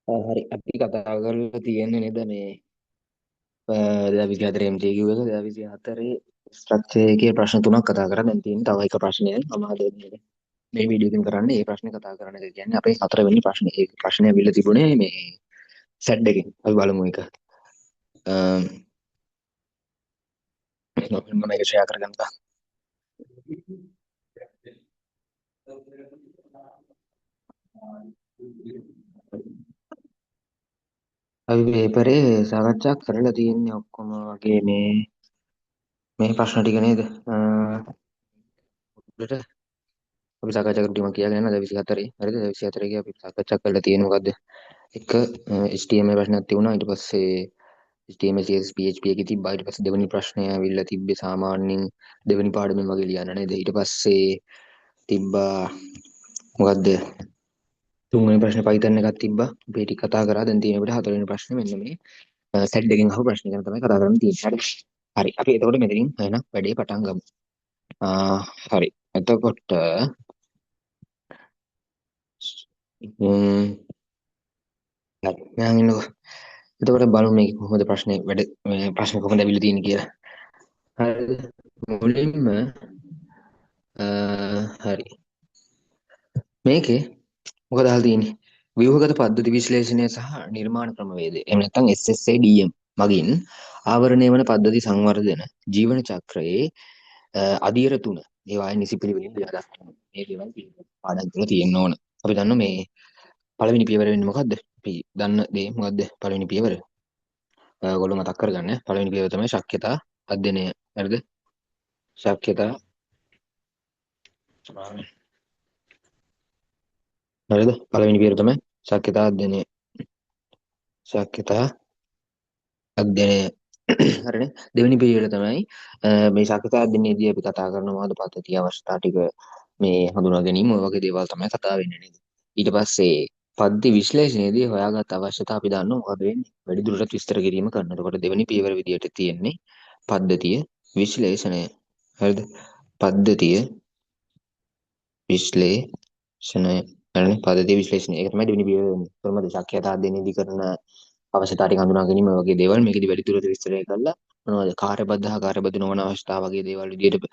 හරි අපි කතා කරලා තියෙන්නේ නේද මේ 2024 MCQ එක 2024 ස්ට්‍රක්චර් එකේ ප්‍රශ්න තුනක් කතා කරා. දැන් තියෙන්නේ තව එක ප්‍රශ්නයයි මම හදන්නේ මේ වීඩියෝ එකෙන් කරන්නේ. මේ ප්‍රශ්නේ කතා කරන එක කියන්නේ අපේ හතරවෙනි ප්‍රශ්නේ. ඒ ප්‍රශ්නේ අවිල්ල තිබුණේ මේ සෙට් එකෙන්. අපි බලමු එක. මම මේක ෂෙයා කරගන්න. අපි පේපරේ සාකච්ඡා කරලා තියෙන්නේ ඔක්කොම වගේ මේ ප්‍රශ්න ටික නේද? උඩට අපි සාකච්ඡා කරපු ටික මම කියාගෙන යනවා 2024. හරිද? 2024 ගේ අපි සාකච්ඡා කරලා තියෙන්නේ මොකද්ද? එක HTML ප්‍රශ්නයක් තිබුණා. ඊට පස්සේ HTML CSS PHP එකේ තිබ්බා. ඊට පස්සේ දෙවෙනි ප්‍රශ්නය ඇවිල්ලා තිබ්බේ සාමාන්‍යයෙන් දෙවෙනි පාඩමෙන් වගේ ලියන්න නේද? ඊට පස්සේ තිබ්බා මොකද්ද? තුන්වෙනි ප්‍රශ්නේ Python එකක් තිබ්බා. අපි ටික කතා කරා. දැන් තියෙන අපිට හතරවෙනි ප්‍රශ්නේ මෙන්න මේ සෙට් එකෙන් අහපු ප්‍රශ්න ගැන තමයි කතා කරන්න තියෙන්නේ. හරි. හරි. අපි එතකොට මෙතනින් එහෙනම් වැඩේ පටන් ගමු. ආ හරි. එතකොට හ්ම් හරි. මම ඉන්නකෝ. එතකොට බලමු මේක කොහොමද ප්‍රශ්නේ වැඩ මේ ප්‍රශ්නේ කොහොමද ඇවිල්ලා තියෙන්නේ කියලා. හරිද? මුලින්ම හරි. මේකේ මොකද අහලා තියෙන්නේ? ව්‍යුහගත පද්ධති විශ්ලේෂණය සහ නිර්මාණ ක්‍රමවේදය. එහෙම නැත්නම් SSADM මගින් ආවරණය වන පද්ධති සංවර්ධන ජීවන චක්‍රයේ අදියර තුන ඒවායේ නිසි පිළිවෙලින් ලියා දක්වන්න. මේ දේවල් පාඩම් කරලා තියෙන්න ඕන. අපි දන්නවා මේ පළවෙනි පියවර වෙන්නේ මොකද්ද? අපි දන්න දේ මොකද්ද? පළවෙනි පියවර. ඔයගොල්ලෝ මතක් කරගන්න. පළවෙනි පියවර තමයි ශක්්‍යතා අධ්‍යයනය. හරිද? ශක්්‍යතා හරිද? පළවෙනි පියවර තමයි ශක්්‍යතා අධ්‍යයනය. ශක්්‍යතා අධ්‍යයනය. හරිනේ. දෙවෙනි පියවර තමයි මේ ශක්්‍යතා අධ්‍යයනයේදී අපි කතා කරන මොනවද පද්ධතිය අවස්ථා ටික මේ හඳුනා ගැනීම ඔය වගේ දේවල් තමයි කතා වෙන්නේ නේද? ඊට පස්සේ පද්ධති විශ්ලේෂණයේදී හොයාගත් අවශ්‍යතා අපි දන්නවා මොකද වෙන්නේ? වැඩිදුරටත් විස්තර කිරීම කරනවා. එතකොට දෙවෙනි පියවර විදියට තියෙන්නේ පද්ධතිය විශ්ලේෂණය. හරිද? පද්ධතිය විශ්ලේෂණය. හරිනේ. පද්ධතිය විශ්ලේෂණය. ඒක තමයි දෙවෙනි පියවර වෙන්නේ. කොහොමද ශක්්‍යතා අධ්‍යයනයේදී කරන අවශ්‍යතා ටික හඳුනා ගැනීම වගේ දේවල් මේකෙදි වැඩිදුරට විස්තරය කරලා මොනවද කාර්යබද්ධ හා කාර්යබද්ධ නොවන අවස්ථා වගේ දේවල් විදියට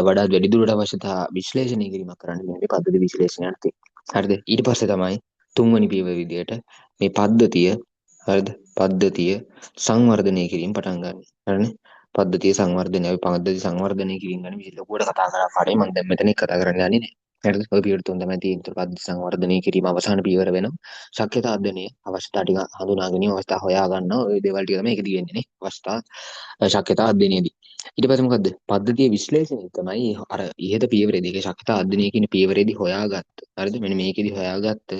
වඩාත් වැඩිදුරට අවශ්‍යතා විශ්ලේෂණය කිරීමක් කරන්න මේ පද්ධති විශ්ලේෂණයක් තියෙනවා. හරිද? ඊට පස්සේ තමයි තුන්වෙනි පියවර විදියට මේ පද්ධතිය හරිද? පද්ධතිය සංවර්ධනය කිරීම පටන් ගන්න. හරිනේ? පද්ධතිය සංවර්ධනය අපි පද්ධති සංවර්ධනය කිරීම ගැන විශේෂ ලොකුවට කතා කරලා පාඩේ මම දැන් මෙතන කතා කරන්න යන්නේ නැහැ. හරිද? ඔය පියවර තුන තමයි තියෙන්නේ. පද්ධති සංවර්ධනය කිරීම අවසාන පියවර වෙනවා. ශක්්‍යතා අධ්‍යයනය අවස්ථා ටික හඳුනා ගැනීම අවස්ථා හොයා ගන්න ඔය දේවල් ටික තමයි ඒකදී වෙන්නේ නේ අවස්ථා ශක්්‍යතා අධ්‍යයනයේදී ඊට පස්සේ මොකද්ද පද්ධතිය විශ්ලේෂණය තමයි අර ඉහත පියවරේදී ඒක ශක්්‍යතා අධ්‍යයනය කියන පියවරේදී හොයාගත්ත හරිද මෙන්න මේකෙදි හොයාගත්ත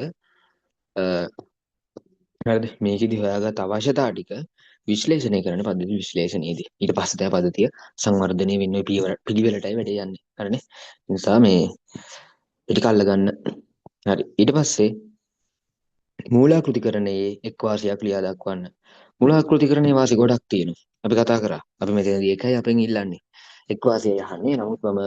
හරිද මේකෙදි හොයාගත්ත අවශ්‍යතා ටික විශ්ලේෂණය කරන පද්ධති විශ්ලේෂණයේදී ඊට පස්සේ තමයි පද්ධතිය සංවර්ධනය වෙන්නේ පියවර පිළිවෙලටයි වැඩේ යන්නේ හරිනේ ඒ නිසා මේ ටික අල්ලගන්න හරි ඊට පස්සේ මූලාකෘතිකරණයේ එක් වාසියක් ලියා දක්වන්න. මූලාකෘතිකරණයේ වාසි ගොඩක් තියෙනවා. අපි කතා කරා. අපි මෙතනදී එකයි අපෙන් ඉල්ලන්නේ. එක් වාසියයි අහන්නේ. නමුත් මම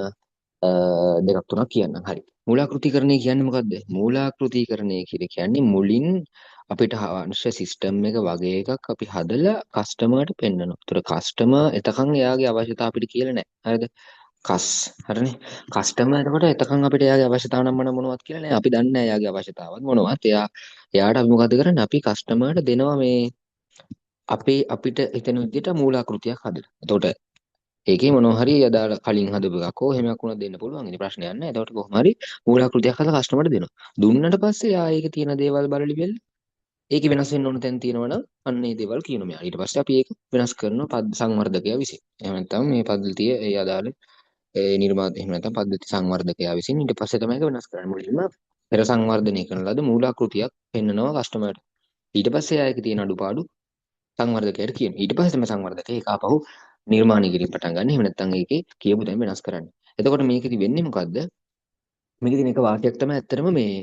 දෙකක් තුනක් කියන්නම්. හරි. මූලාකෘතිකරණය කියන්නේ මොකද්ද? මූලාකෘතිකරණය කියන්නේ මුලින් අපිට අවශ්‍ය සිස්ටම් එක වගේ එකක් අපි හදලා කස්ටමර්ට පෙන්නනවා. ඒතර කස්ටමර් එතකන් එයාගේ අවශ්‍යතාව අපිට කියලා නැහැ. හරිද? කස් හරිනේ කස්ටමර් එතකොට එතකන් අපිට එයාගේ අවශ්‍යතාව නම් මොනවද කියලා නෑ අපි දන්නේ නෑ එයාගේ අවශ්‍යතාවත් මොනවද එයාට අපි මොකද කරන්නේ අපි කස්ටමර්ට දෙනවා මේ අපිට හිතෙන විදිහට මූලාකෘතියක් හදලා. එතකොට ඒකේ මොනවා හරි අදාළ කලින් හදපු එකක් හෝ එහෙමයක් වුණා දෙන්න පුළුවන්. ඉතින් ප්‍රශ්නයක් නෑ. එතකොට කොහොම හරි මූලාකෘතියක් හදලා කස්ටමර්ට දෙනවා. දුන්නට පස්සේ එයා ඒකේ තියෙන දේවල් බලලි බෙල්ල ඒකේ වෙනස් වෙන්න ඕන තැන් තියෙනවා නම් අන්න ඒ දේවල් කියනවා මෙයා. ඊට පස්සේ අපි ඒක වෙනස් කරනවා සංවර්ධකයා විසින්. එහෙම නැත්නම් මේ පද්ධතිය ඒ අදාළ නිර්මාත එහෙම නැත්නම් පද්ධති සංවර්ධකයා විසින් ඊට පස්සේ තමයි ඒක වෙනස් කරන්නේ. මුලින්ම පෙර සංවර්ධනය කරන ලද මූලාකෘතියක් පෙන්නනවා කස්ටමර්ට. ඊට පස්සේ ආයක තියෙන අඩුපාඩු සංවර්ධකයට කියනවා. ඊට පස්සේ තමයි සංවර්ධකයා ඒක ආපහු නිර්මාණය කිරීම පටන් ගන්න. එහෙම නැත්නම් ඒකේ කියපු දේ වෙනස් කරන්නේ. එතකොට මේකෙදි වෙන්නේ මොකද්ද? මේකෙදි මේක වාක්‍යයක් තමයි ඇත්තටම මේ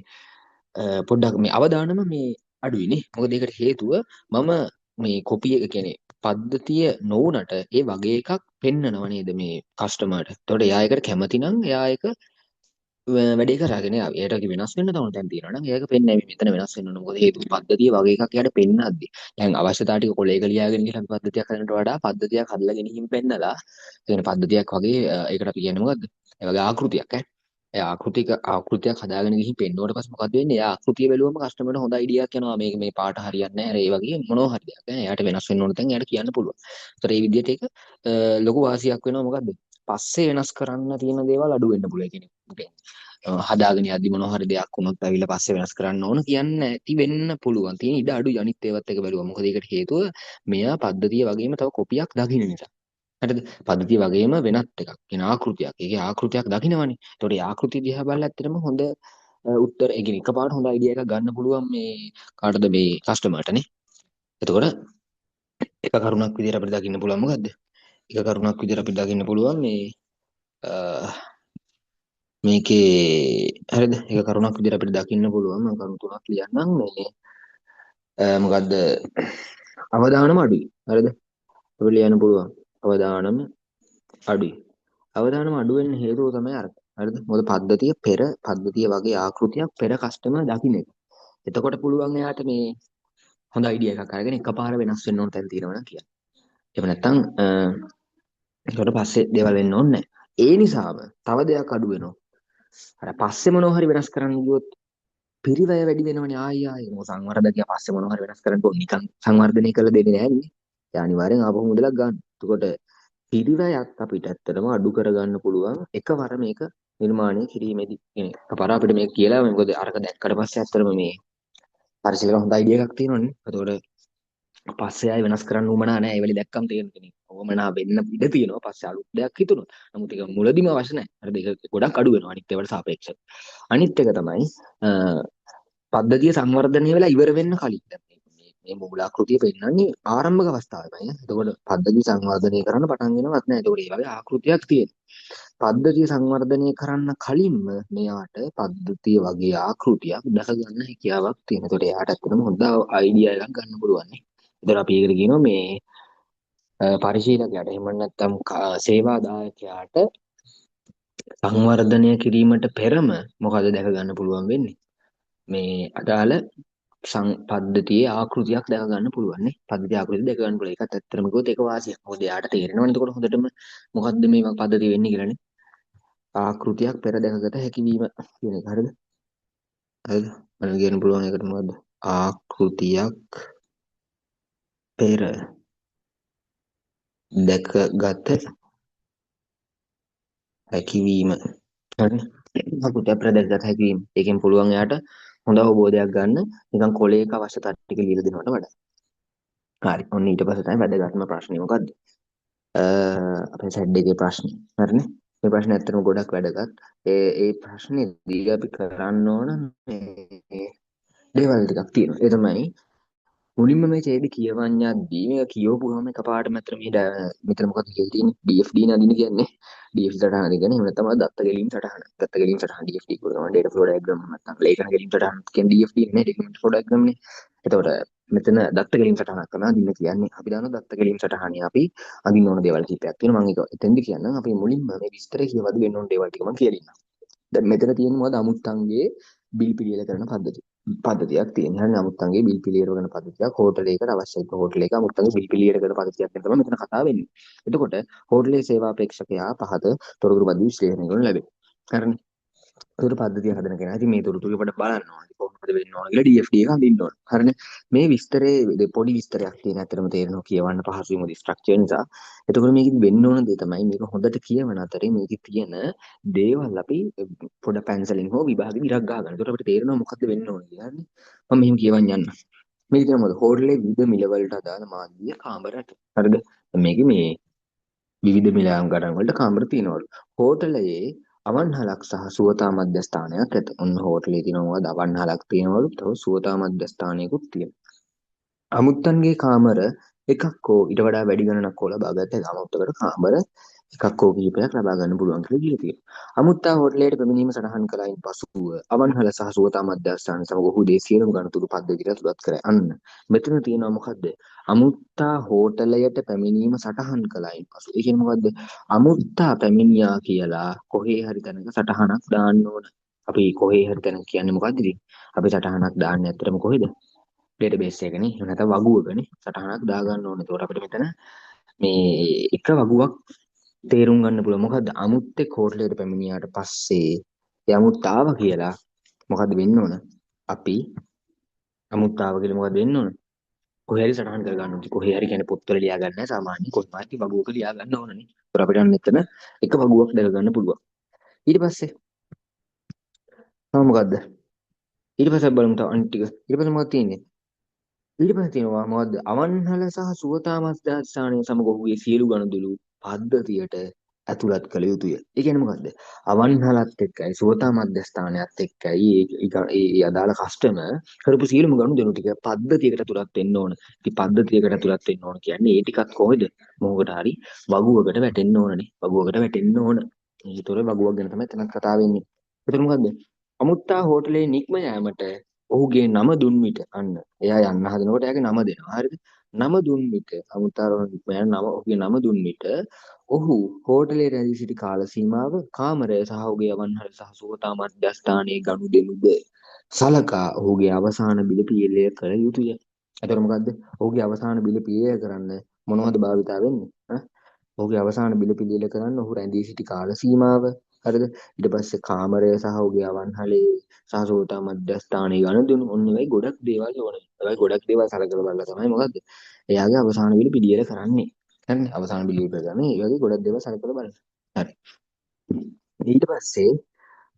පොඩ්ඩක් මේ අවදානම මේ අඩුයිනේ. මොකද ඒකට හේතුව මම මේ කොපි එක කියන්නේ පද්ධතිය නොවුනට ඒ වගේ එකක් පෙන්නනව නේද මේ කස්ටමර්ට. එතකොට එයා ඒකට කැමති නම් එයා ඒක වැඩේ කරගෙන ආවේ. ඒකට වෙනස් වෙන්න තවන තැන් තියෙනවා නම් ඒක පෙන්නේ නැහැ. මෙතන වෙනස් වෙන්න ඕන. මොකද හේතුව පද්ධතිය වගේ එකක් යාට පෙන්නද්දි. දැන් අවශ්‍යතාව ටික කොලේක ලියාගෙන ගිහලා පද්ධතියක් හදන්නට වඩා පද්ධතියක් හදලා ගෙනීම පෙන්නලා කියන පද්ධතියක් වගේ ඒකට අපි කියන්නේ මොකද්ද? ඒ වගේ ආකෘතියක් ඈ. ඒ ආකෘතියක් හදාගෙන ගිහින් පෙන්නුවට පස්සේ මොකද වෙන්නේ? ඒ ආකෘතිය බැලුවම කස්ටමර්ට හොඳ අයිඩියාවක් එනවා. මේක මේ පාට හරියන්නේ නැහැ. ඒ වගේ මොනවා හරි දෙයක් ඈ. එයාට වෙනස් වෙන්න ඕන තැන් එයාට කියන්න පුළුවන්. ඒතර මේ විදිහට ඒක ලොකු වාසියක් වෙනවා. මොකද්ද? පස්සේ වෙනස් කරන්න තියෙන දේවල් අඩු වෙන්න පුළුවන් කියන්නේ. හදාගෙන යද්දි මොනවා හරි දෙයක් වුණොත් ඇවිල්ලා පස්සේ වෙනස් කරන්න ඕන කියන්නේ නැති වෙන්න පුළුවන්. තියෙන ඉඩ අඩුයි අනිත් ඒවත් එක බැලුවා. මොකද ඒකට හේතුව මෙයා පද්ධතිය වගේම තව කොපියක් දකින්න නිසා. හරිද? පද්ධතිය වගේම වෙනත් එකක්. කියන ආකෘතියක්. ඒකේ ආකෘතියක් දකින්නවනේ. ඒතකොට ඒ ආකෘතිය දිහා බලලා ඇත්තටම හොඳ උත්තර ඒ කියන්නේ එකපාරට හොඳ අයිඩියා එකක් ගන්න පුළුවන් මේ කාටද මේ කස්ටමර්ටනේ. එතකොට එක කරුණක් විදිහට අපිට දකින්න පුළුවන් මොකද්ද? එක කරුණක් විදිහට අපිට දකින්න පුළුවන් මේ මේකේ හරිද? එක කරුණක් විදිහට අපිට දකින්න පුළුවන් මම කරුණු තුනක් ලියන්නම් මේ මොකද්ද? අවදානම අඩුයි. හරිද? අපිට ලියන්න පුළුවන්. අවදානම අඩුයි. අවදානම අඩු වෙන්න හේතුව තමයි අර. හරිද? මොකද පද්ධතිය වගේ ආකෘතියක් පෙර කස්ටමර් දකින්න එක. එතකොට පුළුවන් එයාට මේ හොඳ අයිඩියා එකක් අරගෙන එකපාර වෙනස් වෙන්න ඕන තැන් තියෙනවා නම් කියන්න. එහෙම නැත්නම් ඒකට පස්සේ දේවල් වෙන්න ඕනේ නැහැ. ඒ නිසාම තව දෙයක් අඩු වෙනවා. අර පස්සේ මොනවා හරි වෙනස් කරන්න ගියොත් පිරිවැය වැඩි වෙනවනේ ආයි ආයි මොකද සංවර්ධකයා පස්සේ මොනවා හරි වෙනස් කරන්න ඕන නිකන් සංවර්ධනය කළ දෙන්නේ නැහැ නේ. ඒ අනිවාර්යෙන් ආපහු මුදලක් ගන්න. එතකොට පිරිවැයක් අපිට ඇත්තටම අඩු කරගන්න පුළුවන් එකවර මේක නිර්මාණය කිරීමේදී. කියන්නේ එකපාර අපිට මේක කියලා මොකද අරක දැක්කට පස්සේ ඇත්තටම මේ පරිශීලක හොඳ අයිඩියා එකක් තියෙනවනේ. එතකොට පස්සේ ආයෙ වෙනස් කරන්න උවමනා නැහැ. ඒ වෙලේ දැක්කම තේරෙන්නේ. උවමනා වෙන්න ඉඩ තියෙනවා. පස්සේ අලුත් දෙයක් හිතුනොත්. නමුත් ඒක මුලදිම අවශ්‍ය නැහැ. හරිද? ඒක ගොඩක් අඩු වෙනවා අනිත් ඒවාට සාපේක්ෂව. අනිත් එක තමයි පද්ධතිය සංවර්ධනය වෙලා ඉවර වෙන්න කලින් දැන් මේ මූලාකෘතිය පෙන්වන්නේ ආරම්භක අවස්ථාවේමයි. එතකොට පද්ධතිය සංවර්ධනය කරන්න පටන් ගන්නවත් නැහැ. එතකොට මේ වගේ ආකෘතියක් තියෙනවා. පද්ධතිය සංවර්ධනය කරන්න කලින්ම මෙයාට පද්ධතිය වගේ ආකෘතියක් දැක ගන්න හැකියාවක් තියෙනවා. එතකොට එයාට ඇත්තටම හොඳ අයිඩියා එකක් ගන්න පුළුවන් නේ. එතකොට අපි ඒකට කියනවා මේ පරිශීලකයාට එහෙම නැත්නම් සේවාදායකයාට සංවර්ධනය කිරීමට පෙරම මොකද දැක ගන්න පුළුවන් වෙන්නේ? මේ අදාළ පද්ධතියේ ආකෘතියක් දැක ගන්න පුළුවන් නේ. පද්ධතිය ආකෘතිය දැක ගන්න පුළුවන්. ඒකත් ඇත්තටම කිව්වොත් ඒක වාසියක්. මොකද එයාට තේරෙනවනේ එතකොට හොඳටම මොකද්ද මේ පද්ධතිය වෙන්නේ කියලානේ. ආකෘතියක් පෙර දැකගත හැකි වීම කියන එක. හරිද? හරිද? මම කියන්න පුළුවන් ඒකට මොකද්ද? ආකෘතියක් පෙර දැකගත හැකි වීම. හරිද? ආකෘතියක් පෙර දැකගත හැකි වීම. ඒකෙන් පුළුවන් එයාට හොඳ අවබෝධයක් ගන්න නිකන් කොලේක අවශ්‍යතාව ටික ලියලා දෙනවට වඩා. හරි. ඔන්න ඊට පස්සේ තමයි වැදගත්ම ප්‍රශ්නේ මොකද්ද? අපේ සෙඩ් එකේ ප්‍රශ්නේ. හරිනේ. මේ ප්‍රශ්නේ ඇත්තටම ගොඩක් වැදගත්. ඒ ප්‍රශ්නේදී අපි කරන්න ඕන මේ දේවල් ටිකක් තියෙනවා. ඒ තමයි මුලින්ම මේ ඡේද කියවන්න යද්දී මේක කියවපුවම එකපාරටම අතර මෙතන මොකක්ද කියලා තියෙන්නේ DFD නදින කියන්නේ DFD සටහන දිගන එහෙම නැත්නම් දත්ත ගෙලීම් සටහන දත්ත ගෙලීම් සටහන DFD කියනවා data flow diagram නැත්නම් ලේඛන ගෙලීම් සටහන කියන්නේ DFD නේ document flow diagram නේ එතකොට මෙතන දත්ත ගෙලීම් සටහනක් කරනවා දින කියන්නේ අපි දන්නවා දත්ත ගෙලීම් සටහනේ අපි අඳින්න ඕන දේවල් කිහිපයක් තියෙනවා මම ඒක එතෙන්දි කියන්නම් අපි මුලින්ම මේ විස්තරය කියවද වෙන්න ඕන දේවල් ටික මම කියලා දෙන්නම් දැන් මෙතන තියෙන්නේ මොකද අමුත්තන්ගේ බිල් පිළියෙල කරන පද්ධතියක් තියෙනවා. හරිනේ අමුත්තන්ගේ බිල් පිළියෙල කරන පද්ධතියක් හෝටලයකට අවශ්‍යයි. හෝටලයක අමුත්තන්ගේ බිල් පිළියෙල කරන පද්ධතියක් ගැන තමයි මෙතන කතා වෙන්නේ. එතකොට හෝටලේ සේවා අපේක්ෂකයා පහත තොරතුරු පද්ධති විශ්ලේෂණය කරනු ලැබේ. හරිනේ. තොරතුරු පද්ධතිය හදන කෙනා ඉතින් මේ තොරතුරු අපිට බලන්න ඕනේ. කොහොමද වෙන්න ඕන කියලා DFD එක හඳින්න ඕනේ. හරිනේ. මේ විස්තරේ පොඩි විස්තරයක් තියෙන ඇත්තටම තේරෙනවා කියවන්න පහසුයි මොකද ස්ට්‍රක්චර් නිසා. එතකොට මේකෙදි වෙන්න ඕන දේ තමයි මේක හොඳට කියවන අතරේ මේකේ තියෙන දේවල් අපි පොඩ පැන්සලෙන් හෝ විභාගෙ ඉරක් ගහ ගන්න. එතකොට අපිට තේරෙනවා මොකද්ද වෙන්න ඕනේ කියලා. හරිනේ. මම මෙහෙම කියවන් යන්න. මේක තියෙන මොකද? හෝටලේ විවිධ මිල වලට අදාළ මාධ්‍ය කාමරට. හරිද? මේකේ මේ විවිධ මිලාම් ගණන් වලට කාමර තියෙනවලු. හෝටලයේ අවන්හලක් සහ සුවතා මධ්‍යස්ථානයක් ඇත. ඔන්න හෝටලේ තියෙනවා අවන්හලක් තියෙනවලු. තව සුවතා මධ්‍යස්ථානයකුත් තියෙනවා. අමුත්තන්ගේ කාමර එකක් හෝ ඊට වඩා වැඩි ගණනක් හෝ ලබා ගත හැකි. අමුත්තකට කාමර එකක් හෝ කිහිපයක් ලබා ගන්න පුළුවන් කියලා දීලා තියෙනවා. අමුත්තා හෝටලයට පැමිණීම සටහන් කළයින් පසුව අවන්හල සහ සුවතා මධ්‍යස්ථාන සමග ඔහු දේශීයම ගණතුරු පද්ධතියට ඇතුළත් කරයි. අන්න මෙතන තියෙනවා මොකද්ද? අමුත්තා හෝටලයට පැමිණීම සටහන් කළයින් පසු. ඒ කියන්නේ මොකද්ද? අමුත්තා පැමිණියා කියලා කොහේ හරි තැනක සටහනක් දාන්න ඕන. අපි කොහේ හරි තැනක කියන්නේ මොකද්ද ඉතින්? අපි සටහනක් දාන්නේ ඇත්තටම කොහෙද? ඩේටාබේස් එකනේ. එහෙම නැත්නම් වගුවකනේ. සටහනක් දාගන්න ඕනේ. ඒකට අපිට මෙතන මේ එක වගුවක් තේරුම් ගන්න පුළුවන්. මොකද්ද? අමුත්තේ කෝටලයට පැමිණියාට පස්සේ ඒ අමුත්ත ආවා කියලා මොකද්ද වෙන්න ඕන? අපි අමුත්ත ආවා කියලා මොකද්ද වෙන්න ඕන? කොහේ හරි සටහන් කර ගන්න ඕනේ. කොහේ හරි කියන්නේ පොත්වල ලියා ගන්න නැහැ සාමාන්‍ය කොහොමද වගුවක ලියා ගන්න ඕනනේ. ඒතර අපිට අන්න එතන එක වගුවක් දැක ගන්න පුළුවන්. ඊට පස්සේ මොකද්ද? ඊට පස්සේ බලමු තව අනිත් ටික. ඊට පස්සේ මොකක්ද තියෙන්නේ? ඊට පස්සේ තියෙනවා මොකද්ද? අවන්හල සහ සුවතා මධ්‍යස්ථානයේ සමග ඔහුගේ සියලු ගනුදෙනු පද්ධතියට ඇතුළත් කළ යුතුය. ඒ කියන්නේ මොකද්ද? අවන්හලත් එක්කයි සුවතා මධ්‍යස්ථානයත් එක්කයි ඒ අදාළ කස්ටමර් කරපු සියලුම ගනුදෙනු ටික පද්ධතියකට ඇතුළත් වෙන්න ඕන. ඉතින් පද්ධතියකට ඇතුළත් වෙන්න ඕන කියන්නේ ඒ ටිකත් කොහෙද? මොකකට හරි වගුවකට වැටෙන්න ඕනනේ. වගුවකට වැටෙන්න ඕන. ඒතොර වගුවක් ගැන තමයි එතනත් කතා වෙන්නේ. එතකොට මොකද්ද? අමුත්තා හෝටලේ නික්ම යෑමට ඔහුගේ නම දුන් විට අන්න එයා යන්න හදනකොට එයාගේ නම දෙනවා. හරිද? නම දුන් විට අමුත්තාරෝ නික්ම යන නම ඔහුගේ නම දුන් විට ඔහු හෝටලේ රැඳී සිටි කාල සීමාව කාමරය සහ ඔහුගේ අවන්හල සහ සුවතා මධ්‍යස්ථානයේ ගනුදෙනුද සලකා ඔහුගේ අවසාන බිල පියලය කළ යුතුය. එතකොට මොකද්ද? ඔහුගේ අවසාන බිල පියලය කරන්න මොනවද භාවිතා වෙන්නේ? ඔහුගේ අවසාන බිල පිළියෙල කරන්න ඔහු රැඳී සිටි කාල සීමාව හරිද ඊට පස්සේ කාමරය සහ ඔහුගේ අවන්හලේ සහ සෝතා මධ්‍යස්ථානයේ ගනුදෙනු ඔන්න ඔය ගොඩක් දේවල් ඕනේ. ඔය ගොඩක් දේවල් සලකලා බලලා තමයි මොකද්ද? එයාගේ අවසාන බිල පිළියෙල කරන්නේ. හරිනේ අවසාන බිල කරගන්නේ ඒ වගේ ගොඩක් දේවල් සලකලා බලන්න. හරි. ඊට පස්සේ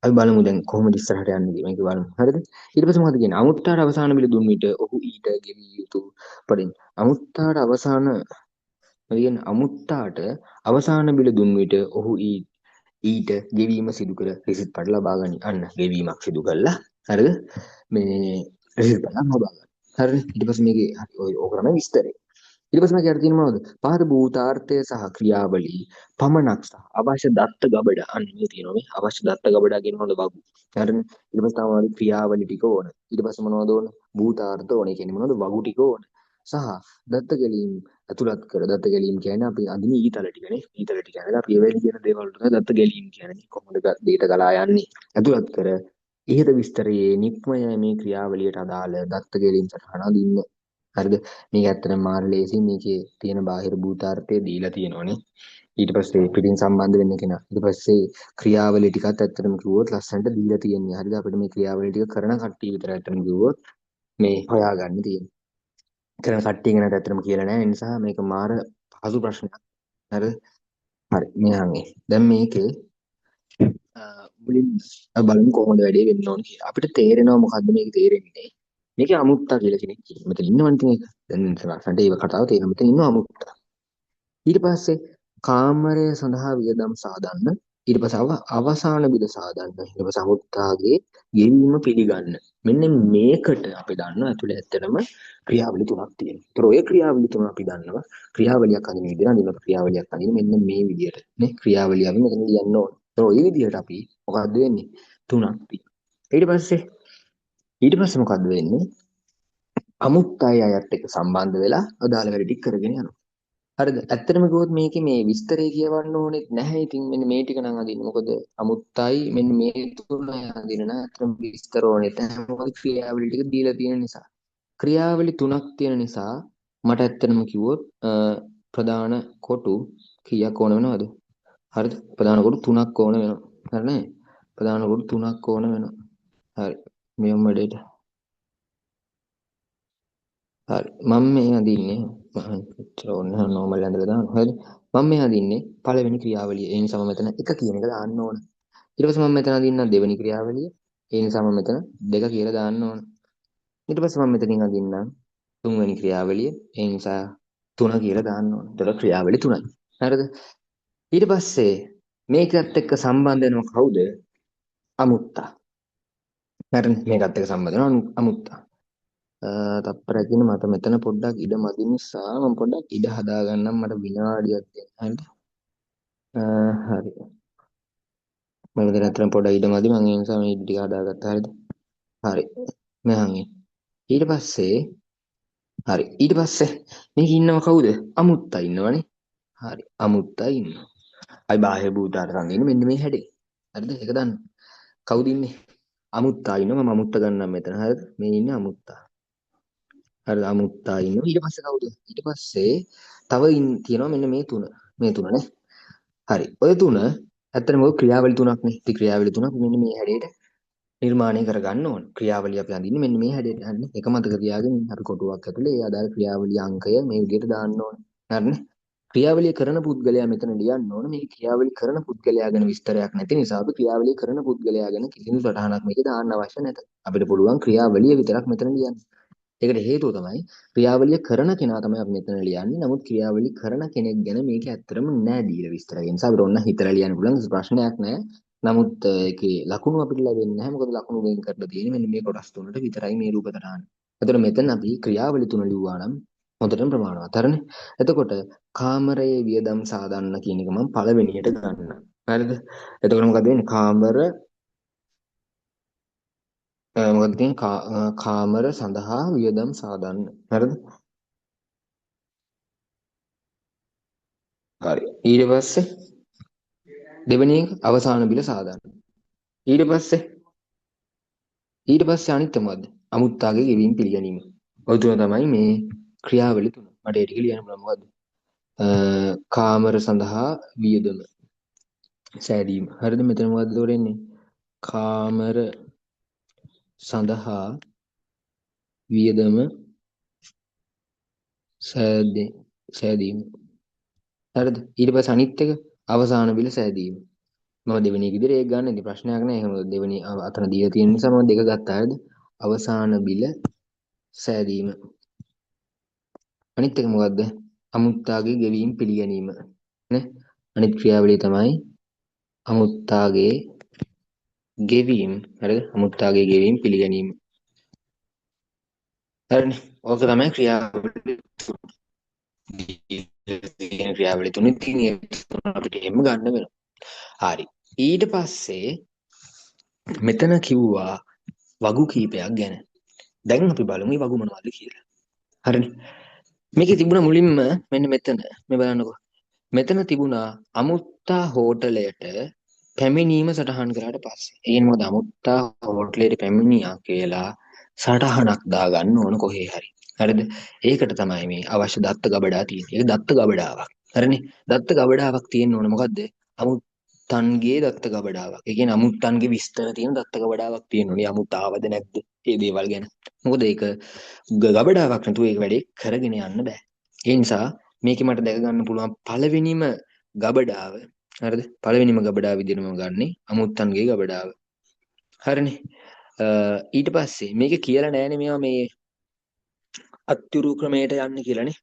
අපි බලමු දැන් කොහොමද ඉස්සරහට යන්නේ කියලා මේක බලමු. හරිද? ඊට පස්සේ මොකද කියන්නේ? අමුත්තාට අවසාන බිල දුන් විට ඔහු ඊට ගෙවිය යුතු පරිදි අමුත්තාට අවසාන කියන අමුත්තාට අවසාන බිල දුන් විට ඔහු ඊට ගෙවීම සිදු කර රිසිට් පට ලබා ගනි. අන්න ගෙවීමක් සිදු කළා. හරිද? මේ රිසිට් පට ලබා ගන්න. හරිද? ඊට පස්සේ මේකේ ඕක තමයි විස්තරය. ඊට පස්සේ මම කියන්න තියෙන්නේ මොනවද? පහත භූතාර්ථය සහ ක්‍රියාවලී පමණක් සහ අවශ්‍ය දත්ත ගබඩ අන්න මේ තියෙනවා මේ අවශ්‍ය දත්ත ගබඩ කියන මොනවද වගු. හරිද? ඊට පස්සේ තමයි ක්‍රියාවලි ටික ඕන. ඊට පස්සේ මොනවද ඕන? භූතාර්ථ ඕන. ඒ කියන්නේ මොනවද? වගු ටික ඕන. සහ දත්ත ගැලීම් ඇතුළත් කර දත්ත ගැලීම් කියන්නේ අපි අඳින ඊතල ටිකනේ ඊතල ටික කියන්නේ අපි එවෙලි කියන දේවල් වලට දත්ත ගැලීම් කියන්නේ කොහොමද දෙයට ගලා යන්නේ ඇතුළත් කර ඉහත විස්තරයේ නික්මය මේ ක්‍රියාවලියට අදාළ දත්ත ගැලීම් සටහන අඳින්න හරිද මේක ඇත්තටම මාර ලේසි මේකේ තියෙන බාහිර භූතාර්ථය දීලා තියෙනවනේ ඊට පස්සේ පිටින් සම්බන්ධ වෙන්න කෙනා ඊට පස්සේ ක්‍රියාවලිය ටිකත් ඇත්තටම කිව්වොත් ලස්සනට දීලා තියෙන්නේ හරිද අපිට මේ ක්‍රියාවලිය ටික කරන කට්ටිය විතර ඇත්තටම කිව්වොත් මේ හොයාගන්න තියෙන්නේ කරන කට්ටිය ගැන ඇත්තටම කියලා නැහැ. ඒ නිසා මේක මාර පහසු ප්‍රශ්නයක්. හරිද? හරි. මෙහාන් ඒ. දැන් මේකේ මුලින් බලමු කොහොමද වැඩේ වෙන්න ඕන කියලා. අපිට තේරෙනවා මොකද්ද මේක තේරෙන්නේ. මේකේ අමුත්තා කියලා කෙනෙක් ඉන්නවා. මෙතන ඉන්නවනේ ඉතින් ඒක. දැන් සන්ට ඒක කතාව තේරෙනවා. මෙතන ඉන්නවා අමුත්තා. ඊට පස්සේ කාමරය සඳහා වියදම් සාදන්න ඊට පස්සේ අවසාන බිල සාදන්න ඊට පස්සේ අමුත්තාගේ ගෙවීම පිළිගන්න මෙන්න මේකට අපි දන්නවා ඇතුළේ ඇත්තටම ක්‍රියාවලි තුනක් තියෙනවා. ඒතර ඔය ක්‍රියාවලි තුන අපි දන්නවා ක්‍රියාවලියක් අඳින විදිහ අඳින ක්‍රියාවලියක් අඳින මෙන්න මේ විදිහට නේ ක්‍රියාවලිය අපි මෙතන ලියන්න ඕනේ. ඒතර ඔය විදිහට අපි මොකද්ද වෙන්නේ? තුනක් තියෙනවා. ඊට පස්සේ මොකද්ද වෙන්නේ? අමුත්තයි අයත් එක්ක සම්බන්ධ වෙලා අදාළ වැඩ ටික කරගෙන යනවා. හරිද? ඇත්තටම කිව්වොත් මේකේ මේ විස්තරය කියවන්න ඕනෙත් නැහැ. ඉතින් මෙන්න මේ ටික නම් අදින්න. මොකද අමුත්තයි මෙන්න මේ තුන අදින්න නම් ඇත්තටම විස්තර ඕනෙත් නැහැ. මොකද ක්‍රියාවලිය ටික දීලා තියෙන නිසා. ක්‍රියාවලි තුනක් තියෙන නිසා මට ඇත්තටම කිව්වොත් ප්‍රධාන කොටු කීයක් ඕන වෙනවද? හරිද? ප්‍රධාන කොටු තුනක් ඕන වෙනවා. හරි නේද? ප්‍රධාන කොටු තුනක් ඕන වෙනවා. හරි. මේ මොඩේට හරි මම මේ අදින්නේ මෙච්චර ඕනේ නැහැ නෝමල් ඇඳලා දාන්න හරිද මම මේ අදින්නේ පළවෙනි ක්‍රියාවලිය ඒ නිසා මම මෙතන එක කියන එක දාන්න ඕන ඊට පස්සේ මම මෙතන අදින්න දෙවෙනි ක්‍රියාවලිය ඒ නිසා මම මෙතන දෙක කියලා දාන්න ඕන ඊට පස්සේ මම මෙතනින් අදින්නම් තුන්වෙනි ක්‍රියාවලිය ඒ නිසා තුන කියලා දාන්න ඕන එතකොට ක්‍රියාවලිය තුනයි හරිද ඊට පස්සේ මේකත් එක්ක සම්බන්ධ වෙනව කවුද අමුත්තා හරිනේ මේකත් එක්ක සම්බන්ධ වෙනවා අමුත්තා තප්පරකින් මට මෙතන පොඩ්ඩක් ඉඩ මදි නිසා මම පොඩ්ඩක් ඉඩ හදා ගන්නම් මට විනාඩියක් දෙන්න. හරිද? හරි. මම මෙතන අතන පොඩ්ඩක් ඉඩ මදි මම ඒ නිසා මේ ඉඩ ටික හදාගත්තා. හරිද? හරි. මෙහන් ඊට පස්සේ හරි. ඊට පස්සේ මේක ඉන්නව කවුද? අමුත්තා ඉන්නවනේ. හරි. අමුත්තා ඉන්නවා. අයි බාහිර භූතාට සංගින්න මෙන්න මේ හැඩේ. හරිද? ඒක දන්න. කවුද ඉන්නේ? අමුත්තා ඉන්නවා. මම අමුත්ත ගන්නම් මෙතන. හරිද? මේ ඉන්නේ අමුත්තා. හරිද? අමුත්තා ඉන්නවා. ඊට පස්සේ කවුද? ඊට පස්සේ තව තියෙනවා මෙන්න මේ තුන. මේ තුන නේ. හරි. ඔය තුන ඇත්තටම ඔය ක්‍රියාවලි තුනක් නේ. ඉතින් ක්‍රියාවලි තුනක් මෙන්න මේ හැඩයට නිර්මාණය කරගන්න ඕන. ක්‍රියාවලිය අපි අඳින්නේ මෙන්න මේ හැඩයට. හරිනේ. එක මතක තියාගෙන අපි කොටුවක් ඇතුලේ ඒ අදාළ ක්‍රියාවලිය අංකය මේ විදිහට දාන්න ඕන. හරිනේ. ක්‍රියාවලිය කරන පුද්ගලයා මෙතන ලියන්න ඕන. මේ ක්‍රියාවලිය කරන පුද්ගලයා ගැන විස්තරයක් නැති නිසා අපි ක්‍රියාවලිය කරන පුද්ගලයා ගැන කිසිදු සටහනක් මේකේ දාන්න අවශ්‍ය නැත. අපිට පුළුවන් ක්‍රියාවලිය විතරක් මෙතන ලියන්න. ඒකට හේතුව තමයි ක්‍රියාවලිය කරන කෙනා තමයි අපි මෙතන ලියන්නේ. නමුත් ක්‍රියාවලිය කරන කෙනෙක් ගැන මේක ඇත්තටම නෑ දීලා විස්තර. ඒ නිසා අපිට ඕන හිතලා ලියන්න පුළුවන් කිසි ප්‍රශ්නයක් නෑ. නමුත් ඒකේ ලකුණු අපිට ලැබෙන්නේ නැහැ. මොකද ලකුණු වෙන් කරලා තියෙන්නේ මෙන්න මේ කොටස් තුනට විතරයි මේ රූප සටහන. එතකොට මෙතන අපි ක්‍රියාවලිය තුන ලිව්වා නම් හොඳටම ප්‍රමාණවත්. හරිනේ. එතකොට කාමරයේ වියදම් සාදන්න කියන එක මම පළවෙනියට ගන්නවා. හරිද? එතකොට මොකද වෙන්නේ? මොකද තියෙන්නේ? කාමර සඳහා වියදම් සාදන්න. හරිද? හරි. දෙවෙනි එක අවසාන බිල සාදන්න. ඊට පස්සේ අනිත් එක මොකද්ද? අමුත්තාගේ ගෙවීම් පිළිගැනීම. ඔය තුන තමයි මේ ක්‍රියාවලිය තුන. මට ඒ ටික ලියන්න පුළුවන් මොකද්ද? කාමර සඳහා වියදම සෑදීම. හරිද? මෙතන මොකද්ද තෝරන්නේ? කාමර සඳහා වියදම සෑදීම. හරිද? ඊට පස්සේ අනිත් එක අවසාන බිල සෑදීම. මම දෙවෙනි එක විදිහට ඒක ගන්න ඉතින් ප්‍රශ්නයක් නැහැ. එහෙනම් දෙවෙනි අතන දීලා තියෙන නිසා මම දෙක ගත්තා. හරිද? අවසාන බිල සෑදීම. අනිත් එක මොකද්ද? අමුත්තාගේ ගෙවීම් පිළිගැනීම. නේ? අනිත් ක්‍රියාවලිය තමයි අමුත්තාගේ ගෙවීම්. හරිද? අමුත්තාගේ ගෙවීම් පිළිගැනීම. හරිනේ. ඕක තමයි ක්‍රියාවලිය. ක්‍රියාවලිය තුනේ තියෙන අපිට එහෙම ගන්න වෙනවා. හරි. ඊට පස්සේ මෙතන කිව්වා වගු කීපයක් ගැන. දැන් අපි බලමු මේ වගු මොනවද කියලා. හරිනේ. මේකේ තිබුණ මුලින්ම මෙන්න මෙතන මේ බලන්නකෝ. මෙතන තිබුණා අමුත්තා හෝටලයට පැමිණීම සටහන් කරාට පස්සේ. ඒ කියන්නේ මොකද අමුත්තා හෝටලයට පැමිණියා කියලා සටහනක් දාගන්න ඕන කොහේ හරි. හරිද? ඒකට තමයි මේ අවශ්‍ය දත්ත ගබඩා තියෙන්නේ. ඒක දත්ත ගබඩාවක්. හරිනේ? දත්ත ගබඩාවක් තියෙන්න ඕන මොකද්ද? අමුත්තන්ගේ දත්ත ගබඩාවක්. ඒ කියන්නේ අමුත්තන්ගේ විස්තර තියෙන දත්ත ගබඩාවක් තියෙන්න ඕනේ. අමුත්ත ආවද නැද්ද? මේ දේවල් ගැන. මොකද ඒක ගබඩාවක් නැතුව ඒක වැඩේ කරගෙන යන්න බෑ. ඒ නිසා මේකේ මට දැක ගන්න පුළුවන් පළවෙනිම ගබඩාව. හරිද? පළවෙනිම ගබඩාව විදිහට මම ගන්නෙ අමුත්තන්ගේ ගබඩාව. හරිනේ. ඊට පස්සේ මේක කියලා නෑනේ මේවා මේ අත්තුරු ක්‍රමයට යන්න කියලානේ.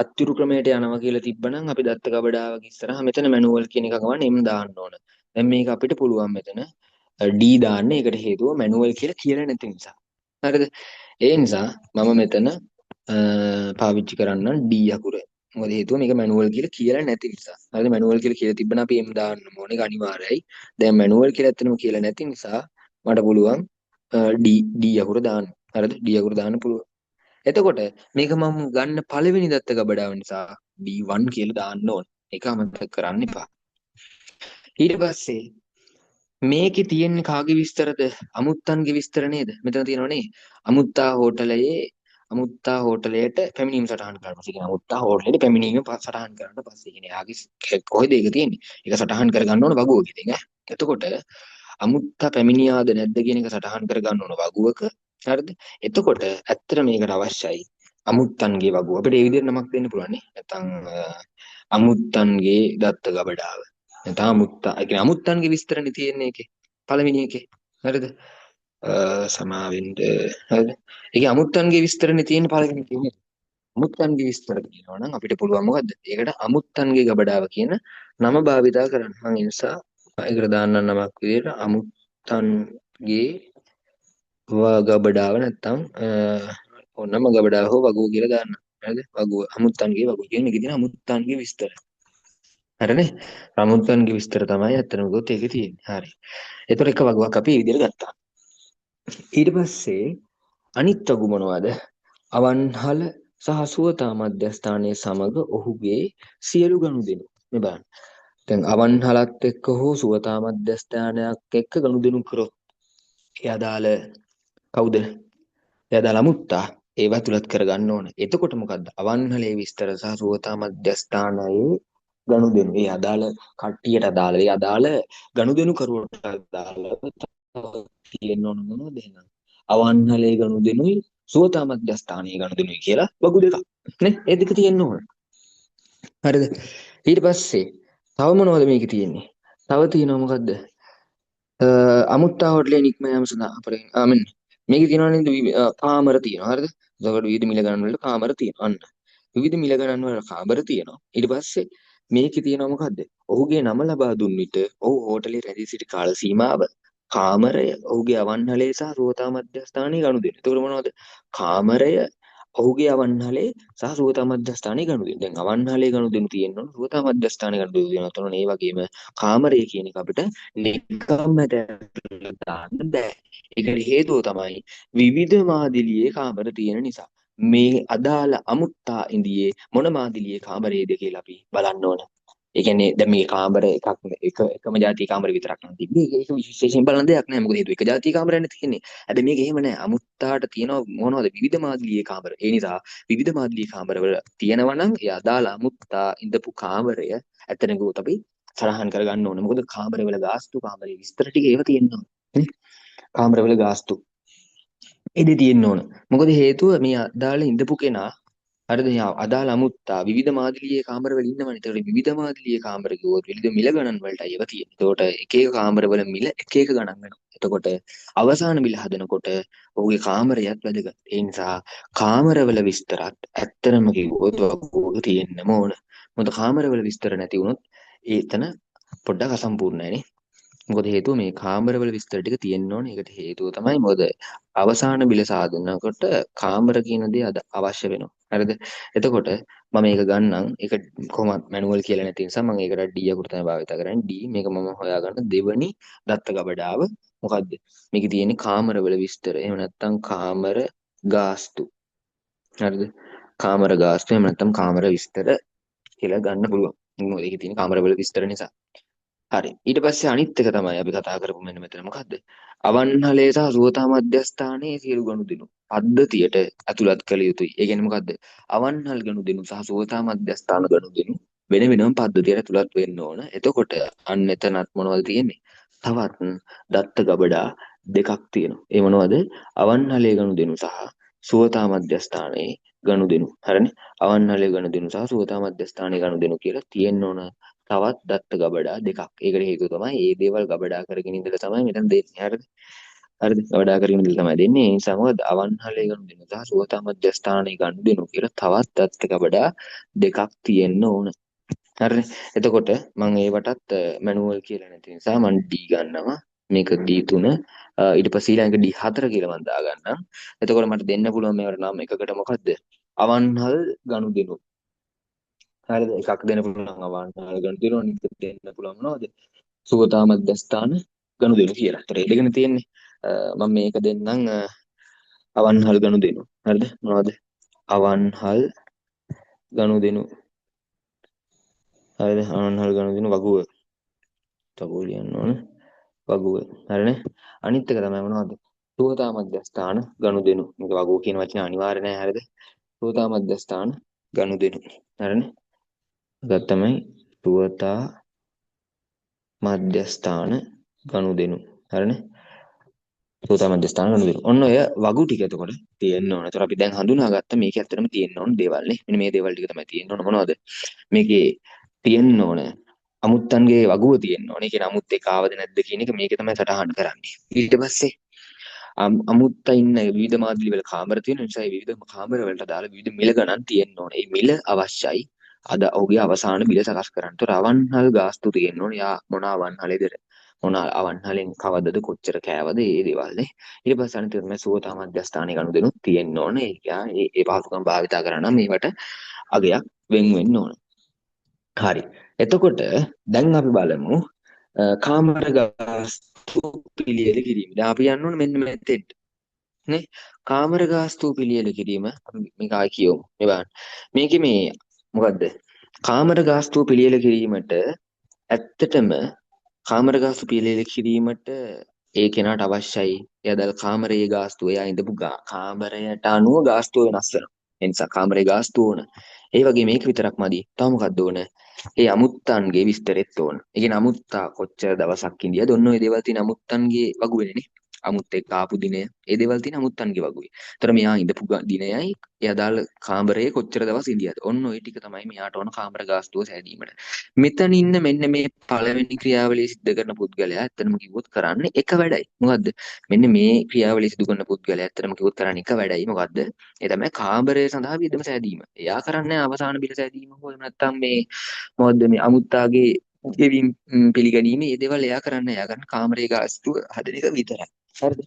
අත්තුරු ක්‍රමයට යනවා කියලා තිබ්බනම් අපි දත්ත ගබඩාවක ඉස්සරහා මෙතන මැනුවල් කියන එක ගමන් එම් දාන්න ඕන. දැන් මේක අපිට පුළුවන් මෙතන D දාන්න. ඒකට හේතුව මැනුවල් කියලා නැති නිසා. හරිද? ඒ නිසා මම මෙතන පාවිච්චි කරන්නම් D අකුර. මොකද හේතුව මේක මැනුවල් කියලා නැති නිසා. හරිද? මැනුවල් කියලා තිබ්බනම් අපි එම් දාන්න ඕනේ. ඒක අනිවාර්යයි. දැන් මැනුවල් කියලා ඇත්තටම කියලා නැති නිසා මට පුළුවන් D අකුර දාන්න. හරිද? D අකුර දාන්න පුළුවන්. එතකොට මේක මම ගන්න පළවෙනි දත්ත ගබඩාව නිසා D1 කියලා දාන්න ඕන. ඒක අමතක කරන්න එපා. ඊට පස්සේ මේකේ තියෙන්නේ කාගේ විස්තරද? අමුත්තන්ගේ විස්තර නේද? මෙතන තියෙනවනේ. අමුත්තා හෝටලයේ අමුත්තා හෝටලයට පැමිණීම සටහන් කරලා පස්සේ කියන අමුත්තා හෝටලයට පැමිණීම සටහන් කරලා පස්සේ කියන යාගේ කොහෙද ඒක තියෙන්නේ? ඒක සටහන් කරගන්න ඕන වගුවක ඉතින් ඈ. එතකොට අමුත්තා පැමිණියාද නැද්ද කියන එක සටහන් කරගන්න ඕන වගුවක. හරිද? එතකොට ඇත්තට මේකට අවශ්‍යයි අමුත්තන්ගේ වගුව. අපිට ඒ විදිහට නමක් දෙන්න පුළුවන් නේ. නැත්නම් අමුත්තන්ගේ දත්ත ගබඩාව. නැත්නම් අමුත්තා. ඒ කියන්නේ අමුත්තන්ගේ විස්තරනේ තියෙන්නේ ඒකේ. පළවෙනි එකේ. හරිද? සමාවෙන්න. හරිද? ඒකේ අමුත්තන්ගේ විස්තරනේ තියෙන්නේ පළවෙනි එකේ. අමුත්තන්ගේ විස්තර කියනවා නම් අපිට පුළුවන් මොකද්ද? ඒකට අමුත්තන්ගේ ගබඩාව කියන නම භාවිතා කරන්න. මම ඒ නිසා ඒකට දාන්න නමක් විදිහට අමුත්තන්ගේ ගබඩාව නැත්තම් ඕනම ගබඩාව හෝ වගුව කියලා දාන්න. හරිද? වගුව අමුත්තන්ගේ වගුව කියන්නේ මේකේ තියෙන අමුත්තන්ගේ විස්තර. හරිනේ? අමුත්තන්ගේ විස්තර තමයි අත්තනම ගොත් ඒකේ තියෙන්නේ. හරි. ඒතර එක වගුවක් අපි මේ විදිහට ගත්තා. ඊට පස්සේ අනිත් වගු මොනවද? අවන්හල සහ සුවතා මධ්‍යස්ථානයේ සමග ඔහුගේ සියලු ගනුදෙනු. මේ බලන්න. දැන් අවන්හලත් එක්ක හෝ සුවතා මධ්‍යස්ථානයක් එක්ක ගනුදෙනු කරොත් ඒ අදාළ කවුද? ඒ අදාළ අමුත්තා ඒවා තුලත් කරගන්න ඕන. එතකොට මොකද්ද? අවන්හලේ විස්තර සහ සුවතා මධ්‍යස්ථානයේ ගනුදෙනු. ඒ අදාළ කට්ටියට අදාළ ඒ අදාළ ගනුදෙනු කරුවට අදාළ තියෙන්න ඕන මොනවද එහෙනම්? අවන්හලේ ගනුදෙනුයි සුවතා මධ්‍යස්ථානයේ ගනුදෙනුයි කියලා වගු දෙකක්. නේ? ඒ දෙක තියෙන්න ඕන. හරිද? ඊට පස්සේ තව මොනවද මේකේ තියෙන්නේ? තව තියෙනවා මොකද්ද? අමුත්තා හොටලේ නික්ම යාම සඳහා අපරෙන් මෙන්න මේකේ තියෙනවා නේද කාමර තියෙනවා හරිද? එතකොට විවිධ මිල ගණන් වලට කාමර තියෙනවා. අන්න විවිධ මිල ගණන් වල කාමර තියෙනවා. ඊට පස්සේ මේකේ තියෙනවා මොකද්ද? ඔහුගේ නම ලබා දුන් විට ඔහු හෝටලේ රැඳී සිටි කාල සීමාව, කාමරය, ඔහුගේ අවන්හලේ සහ සුවතා මධ්‍යස්ථානයේ ගනුදෙනු. එතකොට මොනවද? කාමරය, ඔහුගේ අවන්හලේ සහ සුවතා මධ්‍යස්ථානයේ ගනුදෙනු. දැන් අවන්හලේ ගනුදෙනු තියෙනවා, සුවතා මධ්‍යස්ථානයේ ගනුදෙනු තියෙනවා. එතකොට ඒ වගේම කාමරය කියන එක අපිට නිකම්මට දාන්න බෑ. ඒකට හේතුව තමයි විවිධ මාදිලියේ කාමර තියෙන නිසා. මේ අදාළ අමුත්තා ඉන්දියේ මොන මාදිලියේ කාමරයේද කියලා අපි බලන්න ඕන. ඒ කියන්නේ දැන් මේ කාමර එකම જાතිය කාමර විතරක් නම් තිබ්බේ. ඒක විශේෂයෙන් බලන දෙයක් නෑ. මොකද හේතුව එක જાතිය කාමරයක්නේ තියෙන්නේ. හැබැයි මේක එහෙම නෑ. අමුත්තාට තියෙනවා මොනවද? විවිධ මාදිලියේ කාමර. ඒ නිසා විවිධ මාදිලියේ කාමරවල තියෙනවා නම් ඒ අදාළ අමුත්තා ඉඳපු කාමරය ඇත්තටම ගොත් අපි සලහන් කරගන්න ඕනේ. මොකද කාමරවල ගාස්තු කාමරේ විස්තර ටික ඒව තියෙනවා. නේ? කාමරවල ගාස්තු එදේ තියෙන්න ඕන. මොකද හේතුව මේ අදාළ ඉඳපු කෙනා හරිද? අදාළ අමුත්තා විවිධ මාදිලියේ කාමරවල ඉන්නවනේ. ඒතකොට විවිධ මාදිලියේ කාමර කිව්වොත් විවිධ මිල ගණන් වලටයි ඒවා තියෙන්නේ. ඒතකොට එක එක කාමරවල මිල එක එක ගණන් වෙනවා. එතකොට අවසාන මිල හදනකොට ඔහුගේ කාමරයත් වැදගත්. ඒ නිසා කාමරවල විස්තරත් ඇත්තටම කිව්වොත් ඔහුගේ තියෙන්නම ඕන. මොකද කාමරවල විස්තර නැති වුණොත් ඒතන පොඩ්ඩක් අසම්පූර්ණයි නේ. මොකද හේතුව මේ කාමරවල විස්තර ටික තියෙන්න ඕනේ. ඒකට හේතුව තමයි මොකද අවසාන බිල සාදනකොට කාමර කියන දේ අද අවශ්‍ය වෙනවා. හරිද? එතකොට මම මේක ගන්නම්. ඒක කොහොමත් මැනුවල් කියලා නැති නිසා මම ඒකට D අකුර තමයි භාවිත කරන්නේ. D මේක මම හොයාගන්න දෙවනි දත්ත ගබඩාව මොකද්ද? මේකේ තියෙන්නේ කාමරවල විස්තර. එහෙම නැත්නම් කාමර ගාස්තු. හරිද? කාමර ගාස්තු එහෙම නැත්නම් කාමර විස්තර කියලා ගන්න පුළුවන්. මොකද ඒකේ තියෙන කාමරවල විස්තර නිසා. හරි. ඊට පස්සේ අනිත් එක තමයි අපි කතා කරපු මෙන්න මෙතන මොකද්ද? අවන්හලේ සහ සුවතා මධ්‍යස්ථානයේ සියලු ගනුදෙනු පද්ධතියට ඇතුළත් කළ යුතුයි. ඒ කියන්නේ මොකද්ද? අවන්හල් ගනුදෙනු සහ සුවතා මධ්‍යස්ථාන ගනුදෙනු වෙන වෙනම පද්ධතියට ඇතුළත් වෙන්න ඕන. එතකොට අන්න එතනත් මොනවද තියෙන්නේ? තවත් දත්ත ගබඩා දෙකක් තියෙනවා. ඒ මොනවද? අවන්හලේ ගනුදෙනු සහ සුවතා මධ්‍යස්ථානයේ ගනුදෙනු. හරිනේ? අවන්හලේ ගනුදෙනු සහ සුවතා මධ්‍යස්ථානයේ ගනුදෙනු කියලා තියෙන්න ඕන. තවත් දත්ත ගබඩා දෙකක්. ඒකට හේතුව තමයි මේ දේවල් ගබඩා කරගෙන ඉඳලා තමයි මෙතන දෙන්නේ. හරිද? හරිද? ගබඩා කරගෙන ඉඳලා තමයි දෙන්නේ. ඒ නිසා මොකද අවන්හලේ ගනුදෙනු සහ සුවතා මධ්‍යස්ථානයේ ගනුදෙනු කියලා තවත් දත්ත ගබඩා දෙකක් තියෙන්න ඕන. හරිනේ? එතකොට මම ඒවටත් මැනුවල් කියලා නැති නිසා මම D ගන්නවා. මේක D3 ඊට පස්සේ ඊළඟ D4 කියලා මම දාගන්නම්. එතකොට මට දෙන්න පුළුවන් මේවට නම් එකකට මොකද්ද? අවන්හල් ගනුදෙනු. හරිද? එකක් දෙන්න පුළුවන් අවන්හල් ගනුදෙනු අනිත් එක දෙන්න පුළුවන් මොනවද? සුවතා මධ්‍යස්ථාන ගනුදෙනු කියලා. ඒතර ඒ දෙකනේ තියෙන්නේ. මම මේක දෙන්නම් අවන්හල් ගනුදෙනු. හරිද? මොනවද? අවන්හල් ගනුදෙනු. හරිද? අවන්හල් ගනුදෙනු වගුව. තව ලියන්න ඕන. වගුව. හරිනේ? අනිත් එක තමයි මොනවද? සුවතා මධ්‍යස්ථාන ගනුදෙනු. මේක වගුව කියන වචනේ අනිවාර්ය නෑ. හරිද? සුවතා මධ්‍යස්ථාන ගනුදෙනු. හරිනේ? ඒක තමයි සුවතා මධ්‍යස්ථාන ගනුදෙනු. හරිනේ? සෝතා මධ්‍යස්ථාන ගනුදෙනු. ඔන්න ඔය වගු ටික එතකොට තියෙන්න ඕන. ඒතර අපි දැන් හඳුනාගත්ත මේකේ ඇත්තටම තියෙන්න ඕන දේවල් නේ. මෙන්න මේ දේවල් ටික තමයි තියෙන්න ඕන. මොනවද? මේකේ තියෙන්න ඕන අමුත්තන්ගේ වගුව තියෙන්න ඕන. ඒ කියන්නේ අමුත් එක ආවද නැද්ද කියන එක මේකේ තමයි සටහන් කරන්නේ. ඊට පස්සේ අමුත්තා ඉන්න විවිධ මාදිලි වල කාමර තියෙන නිසා ඒ විවිධ කාමර වලට අදාළ විවිධ මිල ගණන් තියෙන්න ඕන. ඒ මිල අවශ්‍යයි. අද ඔහුගේ අවසාන බිල සකස් කරන්න. ඒතර අවන්හල් ගාස්තු තියෙන්න ඕන. යා මොන අවන්හලේද? මොන අවන්හලෙන් කවදද කොච්චර කෑවද මේ දේවල් නේ. ඊට පස්සේ අනිත් තමයි සුවතා මධ්‍යස්ථානයේ ගනුදෙනු තියෙන්න ඕන. ඒ පහසුකම් භාවිතා කරා නම් මේවට අගයක් වෙන් වෙන්න ඕන. හරි. එතකොට දැන් අපි බලමු කාමර ගාස්තු පිළියෙල කිරීම. දැන් අපි යන්න ඕන මෙන්න මෙතෙන්ට. නේ? කාමර ගාස්තු පිළියෙල කිරීම අපි මේක ආයි කියමු. මේ බලන්න. මේකේ මේ මොකද්ද? කාමර ගාස්තු පිළියෙල කිරීමට ඇත්තටම කාමර ගාස්තු පිළියෙල කිරීමට ඒ කෙනාට අවශ්‍යයි එයා දැන් කාමරයේ ගාස්තුව එයා ඉඳපු කාමරයට අනුව ගාස්තුව වෙනස් වෙනවා. ඒ නිසා කාමරයේ ගාස්තුව ඕන. ඒ වගේ මේක විතරක් මදි. තව මොකක්ද ඕන? ඒ අමුත්තන්ගේ විස්තරෙත් ඕන. ඒ කියන්නේ අමුත්තා කොච්චර දවසක් ඉඳියද ඔන්න ඔය දේවල් තියෙන අමුත්තන්ගේ වගුවේනේ නේ. අමුත් එක්ක ආපු දිනය. ඒ දේවල් තියෙන අමුත්තන්ගේ වගුවේ. ඒතර මෙයා ඉඳපු දිනයයි එයා දාල කාමරයේ කොච්චර දවස් ඉඳියද? ඔන්න ඔය ටික තමයි මෙයාට ඕන කාමර ගාස්තුව සෑදීමට. මෙතන ඉන්න මෙන්න මේ පළවෙනි ක්‍රියාවලිය සිද්ධ කරන පුද්ගලයා ඇත්තටම කිව්වොත් කරන්නේ එක වැඩයි. මොකද්ද? මෙන්න මේ ක්‍රියාවලිය සිදු කරන පුද්ගලයා ඇත්තටම කිව්වොත් කරන්නේ එක වැඩයි. මොකද්ද? ඒ තමයි කාමරය සඳහා වියදම සෑදීම. එයා කරන්නේ අවසාන බිල සෑදීම හෝ එහෙම නැත්නම් මේ මොකද්ද මේ අමුත්තාගේ ගෙවීම් පිළිගැනීම මේ දේවල් එයා කරන්නේ. එයා කරන කාමරයේ ගාස්තුව හදන එක විතරයි. හරිද?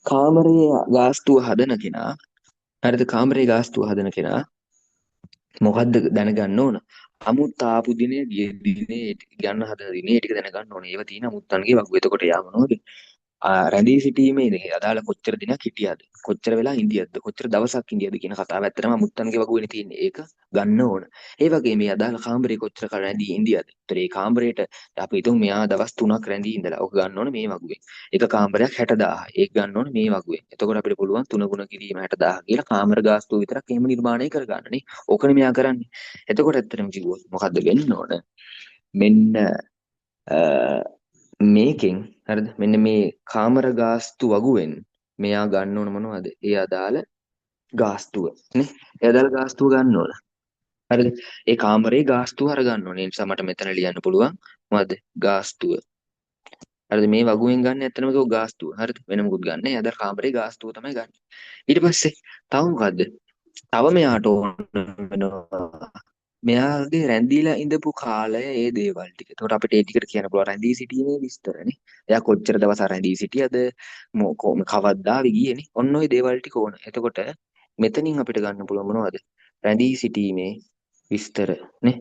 කාමරයේ ගාස්තුව හදන කෙනා හරිද? කාමරයේ ගාස්තුව හදන කෙනා මොකද්ද දැනගන්න ඕන? අමුත්ත ආපු දිනේ ගිය දිනේ ගන්න හදන දිනේ ටික දැනගන්න ඕනේ. ඒව තියෙන අමුත්තන්ගේ වගු. එතකොට යා මොනවද? රැඳී සිටීමේ ඉන්නේ අදාළ කොච්චර දිනක් හිටියද? කොච්චර වෙලා ඉඳියද? කොච්චර දවසක් ඉඳියද කියන කතාව ඇත්තටම අමුත්තන්ගේ වගු වෙන්නේ තියෙන්නේ. ඒක ගන්න ඕන. ඒ වගේ මේ අදාළ කාමරේ කොච්චර කාල රැඳී ඉඳියද? ඒතර ඒ කාමරේට අපි හිතමු මෙයා දවස් 3ක් රැඳී ඉඳලා. ඔක ගන්න ඕනේ මේ වගුවෙන්. එක කාමරයක් 60000. ඒක ගන්න ඕනේ මේ වගුවෙන්. එතකොට අපිට පුළුවන් 3 ගුණ කිරීම 60000 කියලා කාමර ගාස්තුව විතරක් එහෙම නිර්මාණය කරගන්න නේ. ඕකනේ මෙයා කරන්නේ. එතකොට ඇත්තටම කිව්වොත් මොකද්ද වෙන්න ඕන? මෙන්න මේකෙන් හරිද මෙන්න මේ කාමර ගාස්තු වගුවෙන් මෙයා ගන්න ඕන මොනවද? ඒ අදාළ ගාස්තුව නේ. ඒ අදාළ ගාස්තුව ගන්න ඕන. හරිද? ඒ කාමරේ ගාස්තුව අර ගන්න ඕනේ. ඒ නිසා මට මෙතන ලියන්න පුළුවන් මොකද්ද? ගාස්තුව. හරිද? මේ වගුවෙන් ගන්න ඇත්තනම ඒක ගාස්තුව. හරිද? වෙන මොකුත් ගන්න නෑ. අදාළ කාමරේ ගාස්තුව තමයි ගන්න. ඊට පස්සේ තව මොකද්ද? තව මෙයාට ඕන වෙනවා මෙයාගේ රැඳීලා ඉඳපු කාලය ඒ දේවල් ටික. එතකොට අපිට ඒ ටිකට කියන්න පුළුවන් රැඳී සිටීමේ විස්තරනේ. එයා කොච්චර දවස් රැඳී සිටියද? කවද්ද ආවේ ගියේනේ. ඔන්න ඔය දේවල් ටික ඕන. එතකොට මෙතනින් අපිට ගන්න පුළුවන් මොනවද? රැඳී සිටීමේ විස්තර නේ.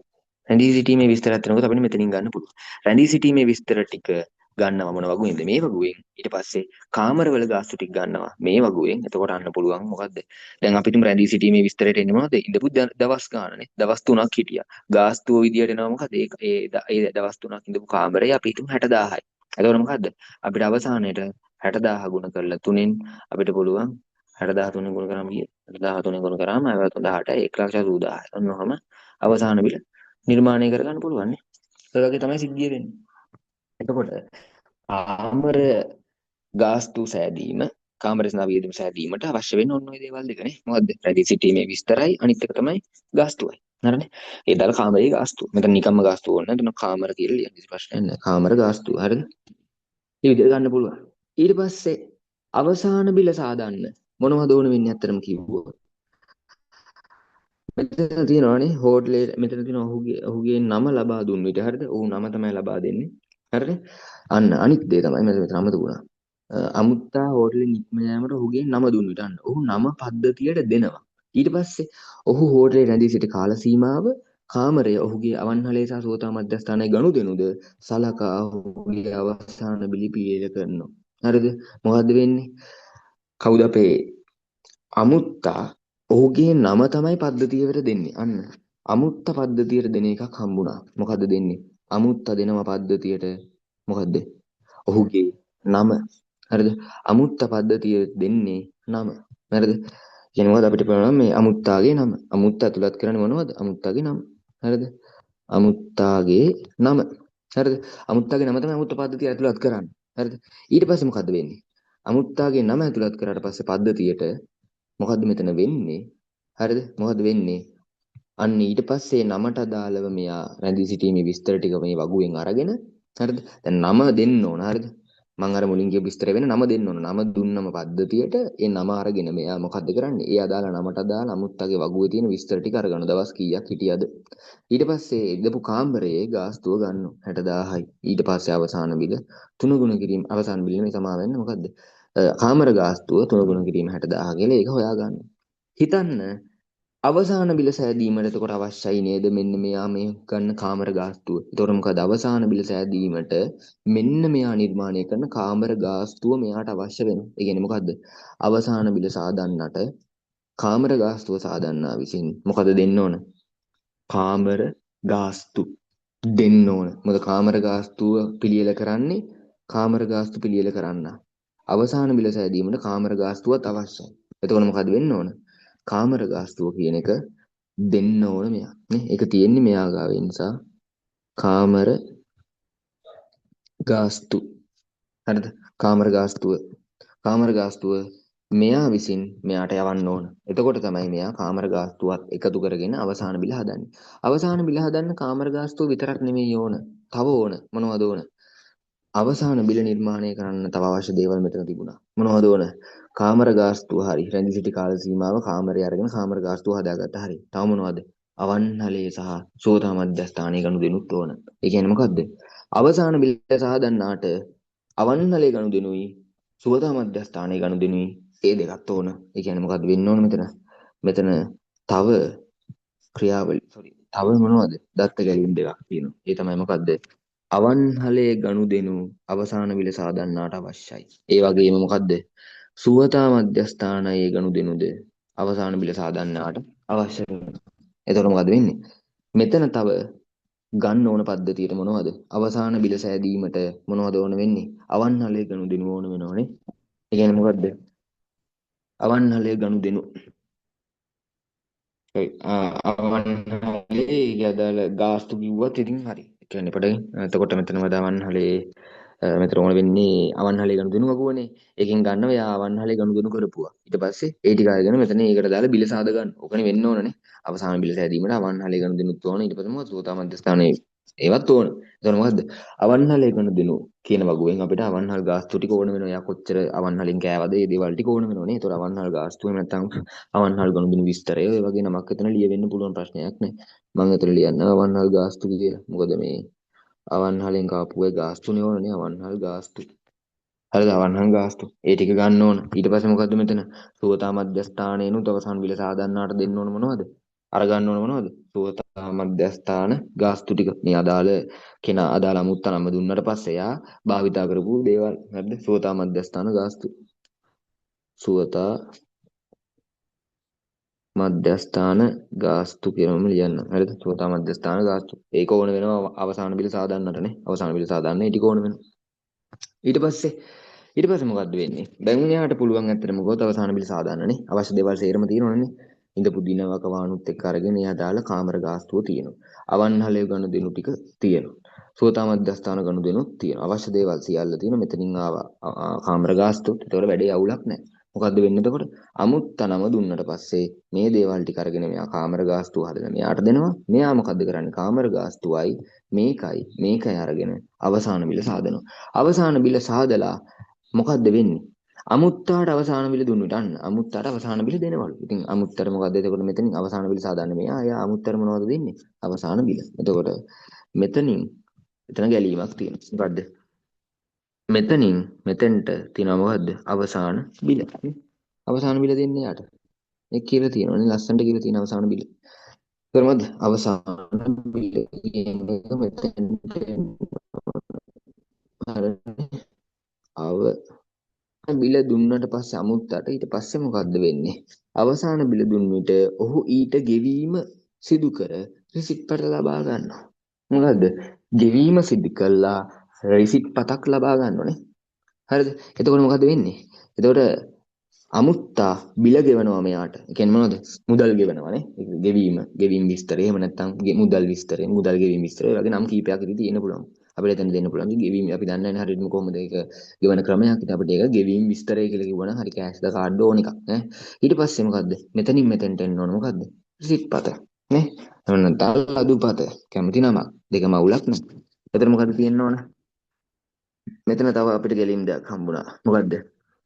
රැඳී සිටීමේ විස්තර අතරනකොට අපිට මෙතනින් ගන්න පුළුවන්. රැඳී සිටීමේ විස්තර ටික ගන්නවා මොන වගුවෙන්ද? මේ වගුවෙන්. ඊට පස්සේ කාමරවල ගාස්තු ටික ගන්නවා මේ වගුවෙන්. එතකොට අන්න පුළුවන් මොකද්ද? දැන් අපිටම රැඳී සිටීමේ විස්තරයට එන්නේ මොනවද? ඉඳපු දවස් ගානනේ. දවස් 3ක් හිටියා. ගාස්තුව විදියට එනවා මොකද? ඒ දවස් 3ක් ඉඳපු කාමරේ අපි හිතමු 60000යි. එතකොට මොකද්ද? අපිට අවසානයේට 60000 ගුණ කරලා 3න් අපිට පුළුවන් 60000 3න් ගුණ කරාම කීයද? 60000 3න් ගුණ කරාම 18යි 1,80,000. ඔන්නෝම අවසාන බිල නිර්මාණය කරගන්න පුළුවන් නේ. ඒ වගේ තමයි සිද්ධිය වෙන්නේ. එතකොට කාමර ගාස්තු සෑදීම කාමරේ සඳහා වියදම් සෑදීමට අවශ්‍ය වෙන ඔන්න ඔය දේවල් දෙකනේ. මොකද්ද? රැඳී සිටීමේ විස්තරයි අනිත් එක තමයි ගාස්තුවයි. හරිනේ. ඒ දාලා කාමරේ ගාස්තුව. මෙතන නිකම්ම ගාස්තුව ඕනේ නැහැ. එතන කාමර කියලා ලියන්න කිසි ප්‍රශ්නයක් නැහැ. කාමර ගාස්තුව. හරිද? මේ විදිහට ගන්න පුළුවන්. ඊට පස්සේ අවසාන බිල සාදන්න මොනවද ඕන වෙන්නේ අත්‍තරම කිව්වොත්. මෙතන තියෙනවානේ හෝටලේ මෙතන තියෙන ඔහුගේ නම ලබා දුන්න විට හරිද? ඔහු නම තමයි ලබා දෙන්නේ. හරිද? අන්න අනිත් දේ තමයි මෙතන අමතක වුණා. අමුත්තා හෝටලෙන් නික්ම යෑමට ඔහුගේ නම දුන්නු විට අන්න ඔහු නම පද්ධතියට දෙනවා. ඊට පස්සේ ඔහු හෝටලේ රැඳී සිටි කාල සීමාව කාමරය ඔහුගේ අවන්හලේ සහ සෝතා මධ්‍යස්ථානයේ ගනුදෙනුද සලකා ඔහුගේ අවසාන බිලි පිළියෙල කරනවා. හරිද? මොකද්ද වෙන්නේ? කවුද අපේ අමුත්තා ඔහුගේ නම තමයි පද්ධතියට දෙන්නේ. අන්න අමුත්ත පද්ධතියට දෙන එකක් හම්බුණා. මොකද්ද දෙන්නේ? අමුත්තා දෙනවා පද්ධතියට මොකද්ද? ඔහුගේ නම. හරිද? අමුත්ත පද්ධතිය දෙන්නේ නම. හරිද? කියන්නේ මොකද අපිට බලන්න මේ අමුත්තාගේ නම. අමුත්තා ඇතුළත් කරන්නේ මොනවද? අමුත්තාගේ නම. හරිද? අමුත්තාගේ නම. හරිද? අමුත්තාගේ නම තමයි අමුත්ත පද්ධතිය ඇතුළත් කරන්නේ. හරිද? ඊට පස්සේ මොකද්ද වෙන්නේ? අමුත්තාගේ නම ඇතුළත් කරාට පස්සේ පද්ධතියට මොකද්ද මෙතන වෙන්නේ? හරිද? මොකද්ද වෙන්නේ? අන්න ඊට පස්සේ නමට අදාළව මෙයා රැඳී සිටීමේ විස්තර ටික මේ වගුවෙන් අරගෙන හරිද? දැන් නම දෙන්න ඕන. හරිද? මම අර මුලින් කියපු විස්තර වෙන නම දෙන්න ඕන. නම දුන්නම පද්ධතියට ඒ නම අරගෙන මෙයා මොකද්ද කරන්නේ? ඒ අදාළ නමට අදාළ අමුත්තගේ වගුවේ තියෙන විස්තර ටික අරගෙන දවස් කීයක් හිටියද? ඊට පස්සේ ඉදපු කාමරයේ ගාස්තුව ගන්නවා 60000යි. ඊට පස්සේ අවසාන බිල තුන ගුණ කිරීම අවසාන බිල මේ සමා වෙන්නේ මොකද්ද? කාමර ගාස්තුව තුන ගුණ කිරීම 60000 කියලා ඒක හොයාගන්න. හිතන්න අවසාන බිල සෑදීමට එතකොට අවශ්‍යයි නේද මෙන්න මෙයා මේ ගන්න කාමර ගාස්තුව. එතකොට මොකද අවසාන බිල සෑදීමට මෙන්න මෙයා නිර්මාණය කරන කාමර ගාස්තුව මෙයාට අවශ්‍ය වෙනවා. ඒ කියන්නේ මොකද්ද? අවසාන බිල සාදන්නට කාමර ගාස්තුව සාදන්නා විසින් මොකද දෙන්න ඕන? කාමර ගාස්තු දෙන්න ඕන. මොකද කාමර ගාස්තුව පිළියෙල කරන්නේ කාමර ගාස්තු පිළියෙල කරන්න. අවසාන මිල සෑදීමට කාමර ගාස්තුවත් අවශ්‍යයි. එතකොට මොකද වෙන්න ඕන? කාමර ගාස්තුව කියන එක දෙන්න ඕන මෙයා. නේ? ඒක තියෙන්නේ මෙයා ගාව. ඒ නිසා කාමර ගාස්තු. හරිද? කාමර ගාස්තුව. කාමර ගාස්තුව මෙයා විසින් මෙයාට යවන්න ඕන. එතකොට තමයි මෙයා කාමර ගාස්තුවත් එකතු කරගෙන අවසාන බිල හදන්නේ. අවසාන බිල හදන්න කාමර ගාස්තුව විතරක් නෙමෙයි ඕන. තව ඕන. මොනවද ඕන? අවසාන බිල නිර්මාණය කරන්න තව අවශ්‍ය දේවල් මෙතන තිබුණා. මොනවද ඕන? කාමර ගාස්තුව හරි රැඳී සිටි කාල සීමාව කාමරය අරගෙන කාමර ගාස්තුව හදාගත්තා හරි. තව මොනවද? අවන්හලේ සහ සෝතා මධ්‍යස්ථානයේ ගනුදෙනුත් ඕන. ඒ කියන්නේ මොකද්ද? අවසාන බිල සහදන්නාට අවන්හලේ ගනුදෙනුයි සෝතා මධ්‍යස්ථානයේ ගනුදෙනුයි ඒ දෙකත් ඕන. ඒ කියන්නේ මොකද්ද වෙන්න ඕන මෙතන? මෙතන තව තව මොනවද? දත්ත ගැලීම් දෙකක් තියෙනවා. ඒ තමයි මොකද්ද? අවන්හලේ ගනුදෙනු අවසාන විල සාදන්නාට අවශ්‍යයි. ඒ වගේම මොකද්ද? සුවතා මධ්‍යස්ථානයේ ගනුදෙනුද අවසාන බිල සාදන්නාට අවශ්‍ය වෙනවා. එතකොට මොකද වෙන්නේ? මෙතන තව ගන්න ඕන පද්ධතියට මොනවද? අවසාන බිල සෑදීමට මොනවද ඕන වෙන්නේ? අවන්හලේ ගනුදෙනු ඕන වෙනවනේ. ඒ කියන්නේ මොකද්ද? අවන්හලේ ගනුදෙනු. අවන්හලේ යදාල ගාස්තු කිව්වත් ඉතින් හරි. ඒ කියන්නේ පඩේ. එතකොට මෙතනම අවන්හලේ මෙතන ඕන වෙන්නේ අවන්හලේ ගනුදෙනු වගුවනේ. ඒකෙන් ගන්නව යා අවන්හලේ ගනුදෙනු කරපුවා. ඊට පස්සේ ඒ ටික අරගෙන මෙතන ඒකට දාලා බිල සාද ගන්න. ඕකනේ වෙන්න ඕනනේ. අවසාන බිල සෑදීමට අවන්හලේ ගනුදෙනුත් ඕන. ඊට පස්සේ මොකද? සෝතා මධ්‍යස්ථානයේ ඒවත් ඕන. එතකොට මොකද්ද? අවන්හලේ ගනුදෙනු කියන වගුවෙන් අපිට අවන්හල් ගාස්තු ටික ඕන වෙනවා. යා කොච්චර අවන්හලින් කෑවද? ඒ දේවල් ටික ඕන වෙනවනේ. ඒතකොට අවන්හල් ගාස්තු එහෙම නැත්නම් අවන්හල් ගනුදෙනු විස්තරය ඒ වගේ නමක් එතන ලියවෙන්න පුළුවන් ප්‍රශ්නයක් නෑ. මම එතන ලියන්න අවන්හල් ගාස්තු කියලා. මොකද මේ අවන්හලෙන් කාපුවේ ගාස්තුනේ ඕනනේ අවන්හල් ගාස්තු. හරිද? අවන්හල් ගාස්තු. ඒ ටික ගන්න ඕන. ඊට පස්සේ මොකද්ද මෙතන? සුවතා මධ්‍යස්ථානේනොත් අවසාන බිල සාදන්නාට දෙන්න ඕන මොනවද? අර ගන්න ඕන මොනවද? සුවතා මධ්‍යස්ථාන ගාස්තු ටික. මේ අදාළ කෙනා අදාළ අමුත්ත නම දුන්නට පස්සේ යා භාවිතා කරපු දේවල්. හරිද? සුවතා මධ්‍යස්ථාන ගාස්තු. සුවතා මධ්‍යස්ථාන ගාස්තු කියලාම ලියන්න. හරිද? සුවතා මධ්‍යස්ථාන ගාස්තු. ඒක ඕන වෙනවා අවසාන බිල සාදන්නටනේ. අවසාන බිල සාදන්න ඒ ටික ඕන වෙනවා. ඊට පස්සේ මොකද්ද වෙන්නේ? දැන් මෙයාට පුළුවන් ඇත්තටම ගොත අවසාන බිල සාදාන්නනේ. අවශ්‍ය දේවල් සේරම තියෙනවනේ. ඉඳපු දිනවක වානුත් එක්ක අරගෙන එයා දාලා කාමර ගාස්තුව තියෙනවා. අවන්හලේ ගනුදෙනු ටික තියෙනවා. සෝතා මධ්‍යස්ථාන ගනුදෙනුත් තියෙනවා. අවශ්‍ය දේවල් සියල්ල තියෙනවා. මෙතනින් ආවා කාමර ගාස්තුව. ඒතකොට වැඩේ අවුලක් නැහැ. මොකද්ද වෙන්නේ එතකොට? අමුත්තනම දුන්නට පස්සේ මේ දේවල් ටික අරගෙන මෙයා කාමර ගාස්තුව හදලා මෙයාට දෙනවා. මෙයා මොකද්ද කරන්නේ? කාමර ගාස්තුවයි මේකයි අරගෙන අවසාන බිල සාදනවා. අවසාන බිල සාදලා මොකද්ද වෙන්නේ? අමුත්තාට අවසාන බිල දුන්නට අන්න අමුත්තාට අවසාන බිල දෙනවලු. ඉතින් අමුත්තර මොකද්ද? එතකොට මෙතනින් අවසාන බිල සාදන්නේ මෙයා. එයා අමුත්තර මොනවද දෙන්නේ? අවසාන බිල. එතකොට මෙතනින් එතන ගැලීමක් තියෙනවා. මොකද්ද? මෙතනින් මෙතෙන්ට තියෙනවා මොකද්ද? අවසාන බිල. අවසාන බිල දෙන්නේ යාට. ඒ කියලා තියෙනවානේ ලස්සනට කියලා තියෙන අවසාන බිල. කරමද? අවසාන බිල කියන එක මෙතෙන්ට බිල දුන්නට පස්සේ අමුත්තට ඊට පස්සේ මොකද්ද වෙන්නේ? අවසාන බිල දුන් විට ඔහු ඊට ගෙවීම සිදු කර රිසිට් පත ලබා ගන්නවා. මොකද්ද? ගෙවීම සිදු කළා රිසිට් පතක් ලබා ගන්නවනේ. හරිද? එතකොට මොකද වෙන්නේ? එතකොට අමුත්තා බිල ගෙවනවා මෙයාට. ඒ කියන්නේ මොනවද? මුදල් ගෙවනවානේ. ගෙවීම විස්තරය. එහෙම නැත්නම් මුදල් විස්තරය, මුදල් ගෙවීම විස්තරය වගේ නම් කීපයක් ඉතින් තියෙන්න පුළුවන්. අපිට එතන දෙන්න පුළුවන්. ගෙවීම අපි දන්නේ නැහැ හරියටම කොහොමද ඒක ගෙවන ක්‍රමයක්. ඉතින් අපිට ඒක ගෙවීම විස්තරය කියලා කිව්වනම් හරි කෑෂ් ද කාඩ් ඕන එකක් නේ. ඊට පස්සේ මොකද්ද? මෙතනින් මෙතෙන්ට එන්න ඕන මොකද්ද? රිසිට් පත නේ. එහෙම නැත්නම් අදුපත. කැමති නමක්. දෙකම අවුලක් නෑ. එතන මොකද්ද තියෙන්න ඕන? මෙතන තව අපිට ගැලීම් දෙයක් හම්බුණා. මොකද්ද?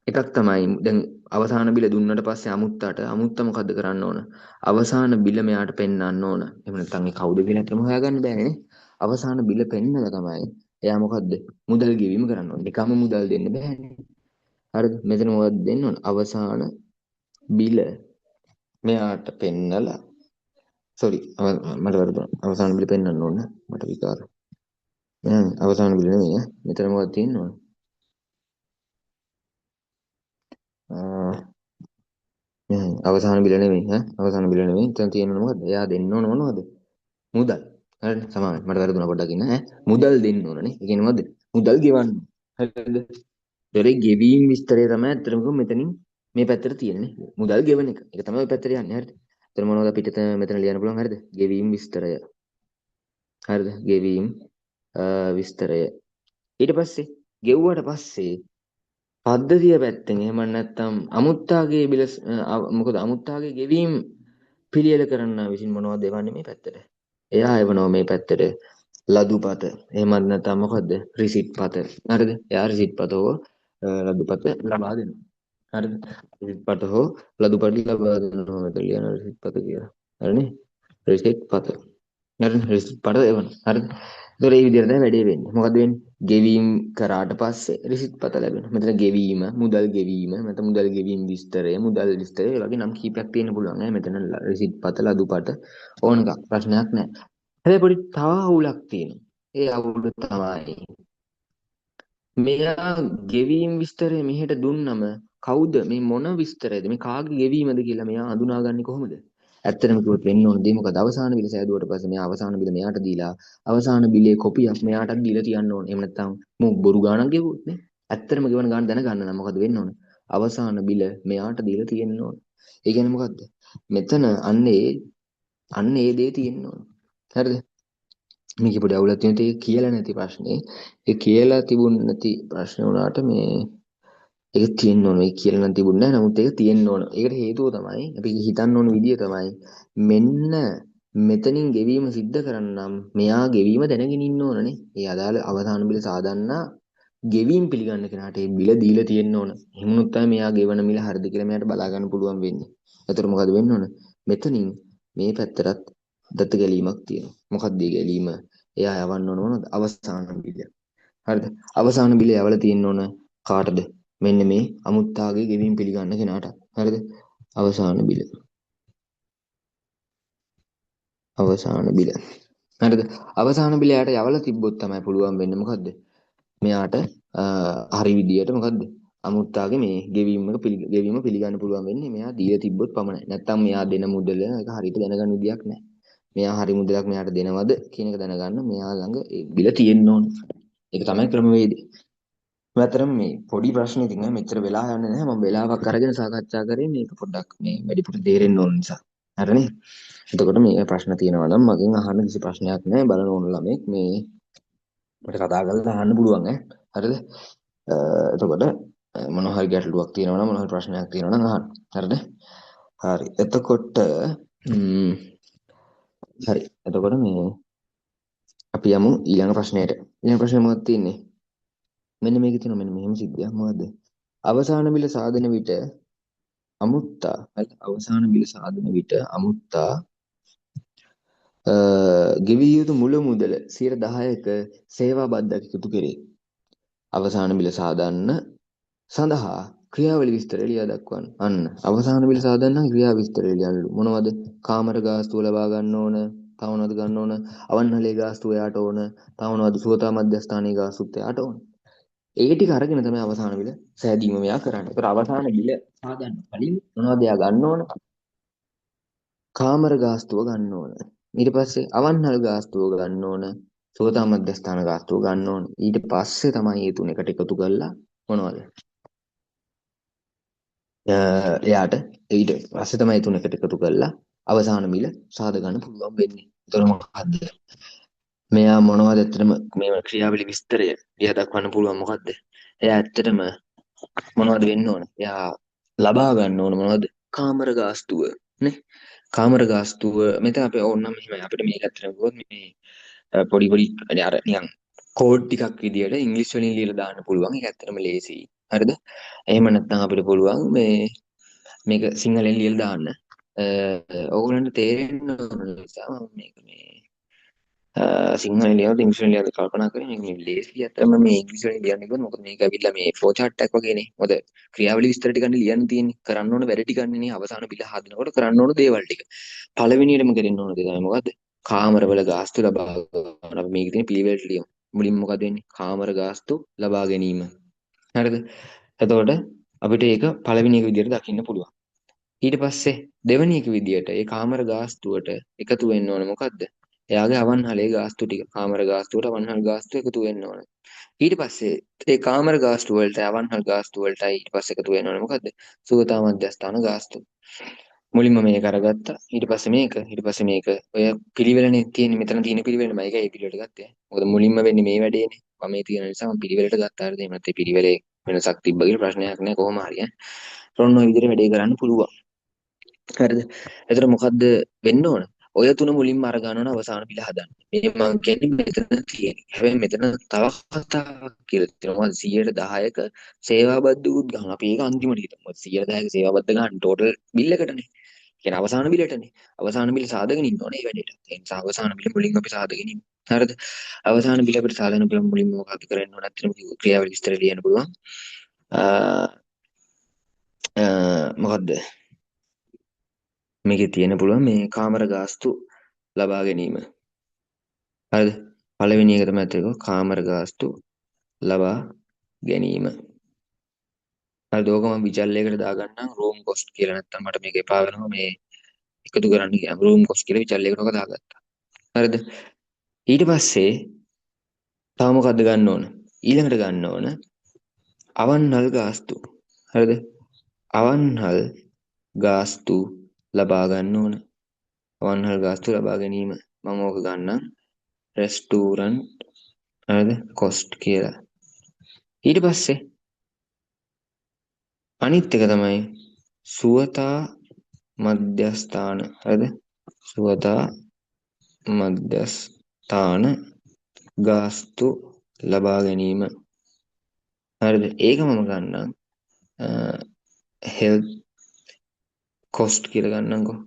එකක් තමයි දැන් අවසාන බිල දුන්නට පස්සේ අමුත්ත මොකද්ද කරන්න ඕන? අවසාන බිල මෙයාට පෙන්වන්න ඕන. එහෙම නැත්නම් ඒ කවුද කියලා හිතම හොයාගන්න බෑනේ නේ. අවසාන බිල පෙන්නලා තමයි එයා මොකද්ද? මුදල් ගෙවීම කරන්න ඕන. එකම මුදල් දෙන්න බෑනේ. හරිද? මෙතන මොකද්ද දෙන්න ඕන? අවසාන බිල මෙයාට පෙන්නලා මට වැරදුනා. අවසාන බිල පෙන්වන්න ඕන. මට විකාර. අවසාන බිල නෙමෙයි ඈ. මෙතන මොකක්ද තියෙන්න ඕන? අවසාන බිල නෙමෙයි ඈ අවසාන බිල නෙමෙයි එතන තියෙන්නේ මොකද්ද එයා දෙන්න ඕන මොනවද මුදල් හරිද සමානයි මට වැරදුනා පොඩ්ඩක් ඉන්න ඈ මුදල් දෙන්න ඕනනේ ඒ කියන්නේ මොකද්ද මුදල් ගෙවන්න හරිද? ඒතරේ ගෙවීම් විස්තරය තමයි අත්‍තරම මෙතනින් මේ පැත්තට තියෙන්නේ. මුදල් ගෙවන එක. ඒක තමයි ඔය පැත්තට යන්නේ. හරිද? එතන මොනවද අපිට මෙතන ලියන්න පුළුවන්? හරිද? ගෙවීම් විස්තරය. හරිද? ගෙවීම් විස්තරය. ඊට පස්සේ ගෙව්වට පස්සේ පද්ධතිය පැත්තෙන් එහෙම නැත්නම් අමුත්තාගේ බිල මොකද අමුත්තාගේ ගෙවීම් පිළියෙල කරන්න විසින් මොනවද එවන්නේ මේ පැත්තට? එයා එවනවා මේ පැත්තට ලදුපත. එහෙමත් නැත්නම් මොකද්ද? රිසිට් පත. හරිද? එයා රිසිට් පත හෝ ලදුපත ලබා දෙනවා. හරිද? රිසිට් පත හෝ ලදුපත ලබා දෙනවා මෙතන ලියන රිසිට් පත කියලා. හරිනේ? රිසිට් පත. හරිද? රිසිට් පත එවනවා. හරිද? ඒතකොට මේ විදිහට තමයි වැඩේ වෙන්නේ. මොකද වෙන්නේ? ගෙවීම් කරාට පස්සේ රිසිට් පත ලැබෙනවා. මෙතන ගෙවීම, මුදල් ගෙවීම, නැත්නම් මුදල් ගෙවීම් විස්තරය, මුදල් විස්තරය ඒ වගේ නම් කීපයක් තියෙන්න පුළුවන් ඈ. මෙතන රිසිට් පත, ලදුපත ඕන එකක් ප්‍රශ්නයක් නැහැ. හැබැයි පොඩි තව අවුලක් තියෙනවා. ඒ අවුල තමයි මෙයා ගෙවීම් විස්තරය මෙහෙට දුන්නම කවුද මේ මොන විස්තරයද මේ කාගේ ගෙවීමද කියලා මෙයා හඳුනාගන්නේ කොහොමද? ඇත්තටම කිව්වොත් වෙන්න ඕන දේ මොකද? අවසාන බිල සෑදුවට පස්සේ මෙයා අවසාන බිල මෙයාට දීලා අවසාන බිලේ කොපියක් මෙයාටත් දීලා තියන්න ඕන. එහෙම නැත්නම් මෝ බොරු ගාණක් ගෙවුවොත් නේ. ඇත්තටම ගෙවන ගාණ දැනගන්න නම් මොකද වෙන්න ඕන? අවසාන බිල මෙයාට දීලා තියෙන්න ඕන. ඒ කියන්නේ මොකද්ද? මෙතන අන්න ඒ දේ තියෙන්න ඕන. හරිද? මේක පොඩි අවුලක් තියෙනවා. ඒක කියලා නැති ප්‍රශ්නේ. ඒ කියලා තිබුණ නැති ප්‍රශ්නේ වුණාට මේ ඒක තියෙන්න ඕන. ඒක කියලා නම් තිබුණ නැහැ. නමුත් ඒක තියෙන්න ඕන. ඒකට හේතුව තමයි අපි හිතන්න ඕන විදිය තමයි මෙන්න මෙතනින් ගෙවීම සිද්ධ කරන්නම් මෙයා ගෙවීම දැනගෙන ඉන්න ඕනනේ. ඒ අදාළ අවසාන බිල සාදන්න ගෙවීම් පිළිගන්න කෙනාට ඒ බිල දීලා තියෙන්න ඕන. එහෙම වුණොත් තමයි මෙයා ගෙවන මිල හරිද කියලා මෙයාට බලා ගන්න පුළුවන් වෙන්නේ. එතකොට මොකද වෙන්න ඕන? මෙතනින් මේ පැත්තටත් දත්ත ගැලීමක් තියෙනවා. මොකක්ද ඒ ගැලීම? එයා යවන්න ඕන මොනවද? අවසාන බිල. හරිද? අවසාන බිල යවලා තියෙන්න ඕන කාටද? මෙන්න මේ අමුත්තාගේ ගෙවීම් පිළිගන්න කෙනාට. හරිද? අවසාන බිල. අවසාන බිල. හරිද? අවසාන බිල යට යවලා තිබ්බොත් තමයි පුළුවන් වෙන්නේ මොකද්ද? මෙයාට හරි විදියට මොකද්ද? අමුත්තාගේ මේ ගෙවීම පිළිගන්න පුළුවන් වෙන්නේ මෙයා දීලා තිබ්බොත් පමණයි. නැත්තම් මෙයා දෙන මුදල එක හරියට දැනගන්න විදියක් නැහැ. මෙයා හරි මුදලක් මෙයාට දෙනවද කියන එක දැනගන්න මෙයා ළඟ ඒ බිල තියෙන්න ඕන. ඒක තමයි ක්‍රමවේදය. මෙතරම් මේ පොඩි ප්‍රශ්න ඉතින් නෑ මෙච්චර වෙලා යන්නේ නැහැ. මම වෙලාවක් අරගෙන සාකච්ඡා කරේ මේක පොඩ්ඩක් මේ වැඩිපුර තේරෙන්න ඕන නිසා. හරිනේ? එතකොට මේ ප්‍රශ්න තියෙනවා නම් මගෙන් අහන්න කිසි ප්‍රශ්නයක් නැහැ. බලන ඕන ළමෙක් මේ මට කතා කරලා අහන්න පුළුවන් ඈ. හරිද? එතකොට මොනවා හරි ගැටලුවක් තියෙනවා නම් මොනවා හරි ප්‍රශ්නයක් තියෙනවා නම් අහන්න. හරිද? හරි. එතකොට හරි. එතකොට මේ අපි යමු ඊළඟ ප්‍රශ්නයට. ඊළඟ ප්‍රශ්නේ මොකක්ද තියෙන්නේ? මෙන්න මේකේ තියෙනවා මෙන්න මෙහෙම සිද්ධියක් මොකද්ද? අවසාන බිල සාදන විට අමුත්තා හරි අවසාන බිල සාදන විට අමුත්තා ගෙවිය යුතු මුල මුදල 10%ක සේවා බද්දක් එකතු කෙරේ. අවසාන බිල සාදන්න සඳහා ක්‍රියාවලි විස්තරය ලියා දක්වන්න. අන්න අවසාන බිල සාදන්න ක්‍රියා විස්තරය ලියන්නලු. මොනවද? කාමර ගාස්තුව ලබා ගන්න ඕන. තව මොනවද ගන්න ඕන? අවන්හලේ ගාස්තුව එයාට ඕන. තව මොනවද? සුවතා මධ්‍යස්ථානයේ ගාස්තුත් එයාට ඕන. ඒ ටික අරගෙන තමයි අවසාන බිල සෑදීම මෙයා කරන්නේ. ඒතර අවසාන බිල සාදන්න කලින් මොනවද එයා ගන්න ඕන? කාමර ගාස්තුව ගන්න ඕන. ඊට පස්සේ අවන්හල් ගාස්තුව ගන්න ඕන. සුවතා මධ්‍යස්ථාන ගාස්තුව ගන්න ඕන. ඊට පස්සේ තමයි මේ තුන එකට එකතු කරලා මොනවද? එයාට ඊට පස්සේ තමයි තුන එකට එකතු කරලා අවසාන මිල සාද ගන්න පුළුවන් වෙන්නේ. ඒතර මොකද්ද? මෙයා මොනවද ඇත්තටම මේ ක්‍රියාවලි විස්තරය ලියා දක්වන්න පුළුවන් මොකද්ද? එයා ඇත්තටම මොනවද වෙන්න ඕන? එයා ලබා ගන්න ඕන මොනවද? කාමර ගාස්තුව නේ? කාමර ගාස්තුව මෙතන අපි ඕනනම් මෙහෙමයි අපිට මේක ඇත්තටම කිව්වොත් මේ පොඩි අර නිකන් කෝඩ් ටිකක් විදියට ඉංග්‍රීසි වලින් ලියලා දාන්න පුළුවන්. ඒක ඇත්තටම ලේසියි. හරිද? එහෙම නැත්නම් අපිට පුළුවන් මේක සිංහලෙන් ලියලා දාන්න. ඕගොල්ලන්ට තේරෙන්න ඕන නිසා මම මේක මේ සිංහලෙන් ලියනද ඉංග්‍රීසියෙන් ලියනද කල්පනා කරේ මේක ලේසි අතරම මේ ඉංග්‍රීසියෙන් ලියන්න කිව්වොත් මොකද මේක ඇවිල්ලා මේ ෆ්ලෝ chart එකක් වගේනේ. මොකද ක්‍රියාවලි විස්තර ටිකක් ලියන්න තියෙන්නේ. කරන්න ඕන වැඩ ටිකක් නේ අවසාන බිල හදනකොට කරන්න ඕන දේවල් ටික. පළවෙනියටම කරන්න ඕන දේ තමයි මොකද්ද? කාමරවල ගාස්තු ලබා ගන්න. අපි මේකේ තියෙන පිළිවෙලට ලියමු. මුලින්ම මොකද වෙන්නේ? කාමර ගාස්තු ලබා ගැනීම. හරිද? එතකොට අපිට ඒක පළවෙනි එක විදිහට දකින්න පුළුවන්. ඊට පස්සේ දෙවෙනි එක විදිහට ඒ කාමර ගාස්තුවට එකතු වෙන්න ඕන මොකද්ද? එයාගේ අවන්හලේ ගාස්තු ටික කාමර ගාස්තුවට අවන්හල් ගාස්තු එකතු වෙන්න ඕන. ඊට පස්සේ ඒ කාමර ගාස්තු වලට අවන්හල් ගාස්තු වලටයි ඊට පස්සේ එකතු වෙන්න ඕනේ මොකද්ද? සුවතා මධ්‍යස්ථාන ගාස්තු. මුලින්ම මේක අරගත්තා. ඊට පස්සේ මේක. ඊට පස්සේ මේක. ඔය පිළිවෙලනේ තියෙන්නේ. මෙතන තියෙන පිළිවෙලම ඒකයි ඒ පිළිවෙලට ගත්තේ. මොකද මුලින්ම වෙන්නේ මේ වැඩේනේ. මම මේ තියෙන නිසා මම පිළිවෙලට ගත්තා. හරිද? එහෙම නැත්නම් පිළිවෙලේ වෙනසක් තිබ්බ කියලා ප්‍රශ්නයක් නෑ කොහොම හරි ඈ. ඔන්න ඔය විදිහට වැඩේ කරන්න පුළුවන්. හරිද? එතකොට මොකද්ද වෙන්න ඕන? ඔය තුන මුලින්ම අර ගන්න ඕන අවසාන පිළ හදන්න. මේ මම කියන්නේ මෙතන තියෙන්නේ. හැබැයි මෙතන තව කතාවක් කියලා තියෙනවා. 110ක සේවාබද්ධ උත් ගන්න. අපි ඒක අන්තිමට හිතමු. 110ක සේවාබද්ධ ගන්න ටෝටල් බිල් එකටනේ. කියන අවසාන බිලටනේ. අවසාන බිල සාදගෙන ඉන්න ඕනේ මේ වැඩේට. ඒ නිසා අවසාන බිල මුලින්ම අපි සාදගෙන ඉමු. හරිද? අවසාන බිල අපිට සාදන බිල මුලින්ම මොකක්ද කරන්න ඕන? අත්‍තරම ක්‍රියාවලිය විස්තර ලියන්න පුළුවන්. මොකද්ද? මේකේ තියෙන පුළුවන් මේ කාමර ගාස්තු ලබා ගැනීම. හරිද? පළවෙනි එක තමයි අතේක කාමර ගාස්තු ලබා ගැනීම. හරිද? ඕක මම විචල්යකට දාගන්නම් රූම් කොස්ට් කියලා. නැත්තම් මට මේක එපා වෙනවා මේ එකතු කරන්න ගියාම රූම් කොස්ට් කියලා විචල්යකට ඔක දාගත්තා. හරිද? ඊට පස්සේ තව මොකද්ද ගන්න ඕන? ඊළඟට ගන්න ඕන අවන්හල් ගාස්තු. හරිද? අවන්හල් ගාස්තු ලබා ගන්න ඕන. අවන්හල් ගාස්තු ලබා ගැනීම. මම ඕක ගන්නම් රෙස්ටුරන්ට් හරිද? කොස්ට් කියලා. ඊට පස්සේ අනිත් එක තමයි සුවතා මධ්‍යස්ථාන. හරිද? සුවතා මධ්‍යස්ථාන ගාස්තු ලබා ගැනීම. හරිද? ඒක මම ගන්නම් හෙල්ත් කොස්ට් කියලා ගන්නම්කෝ.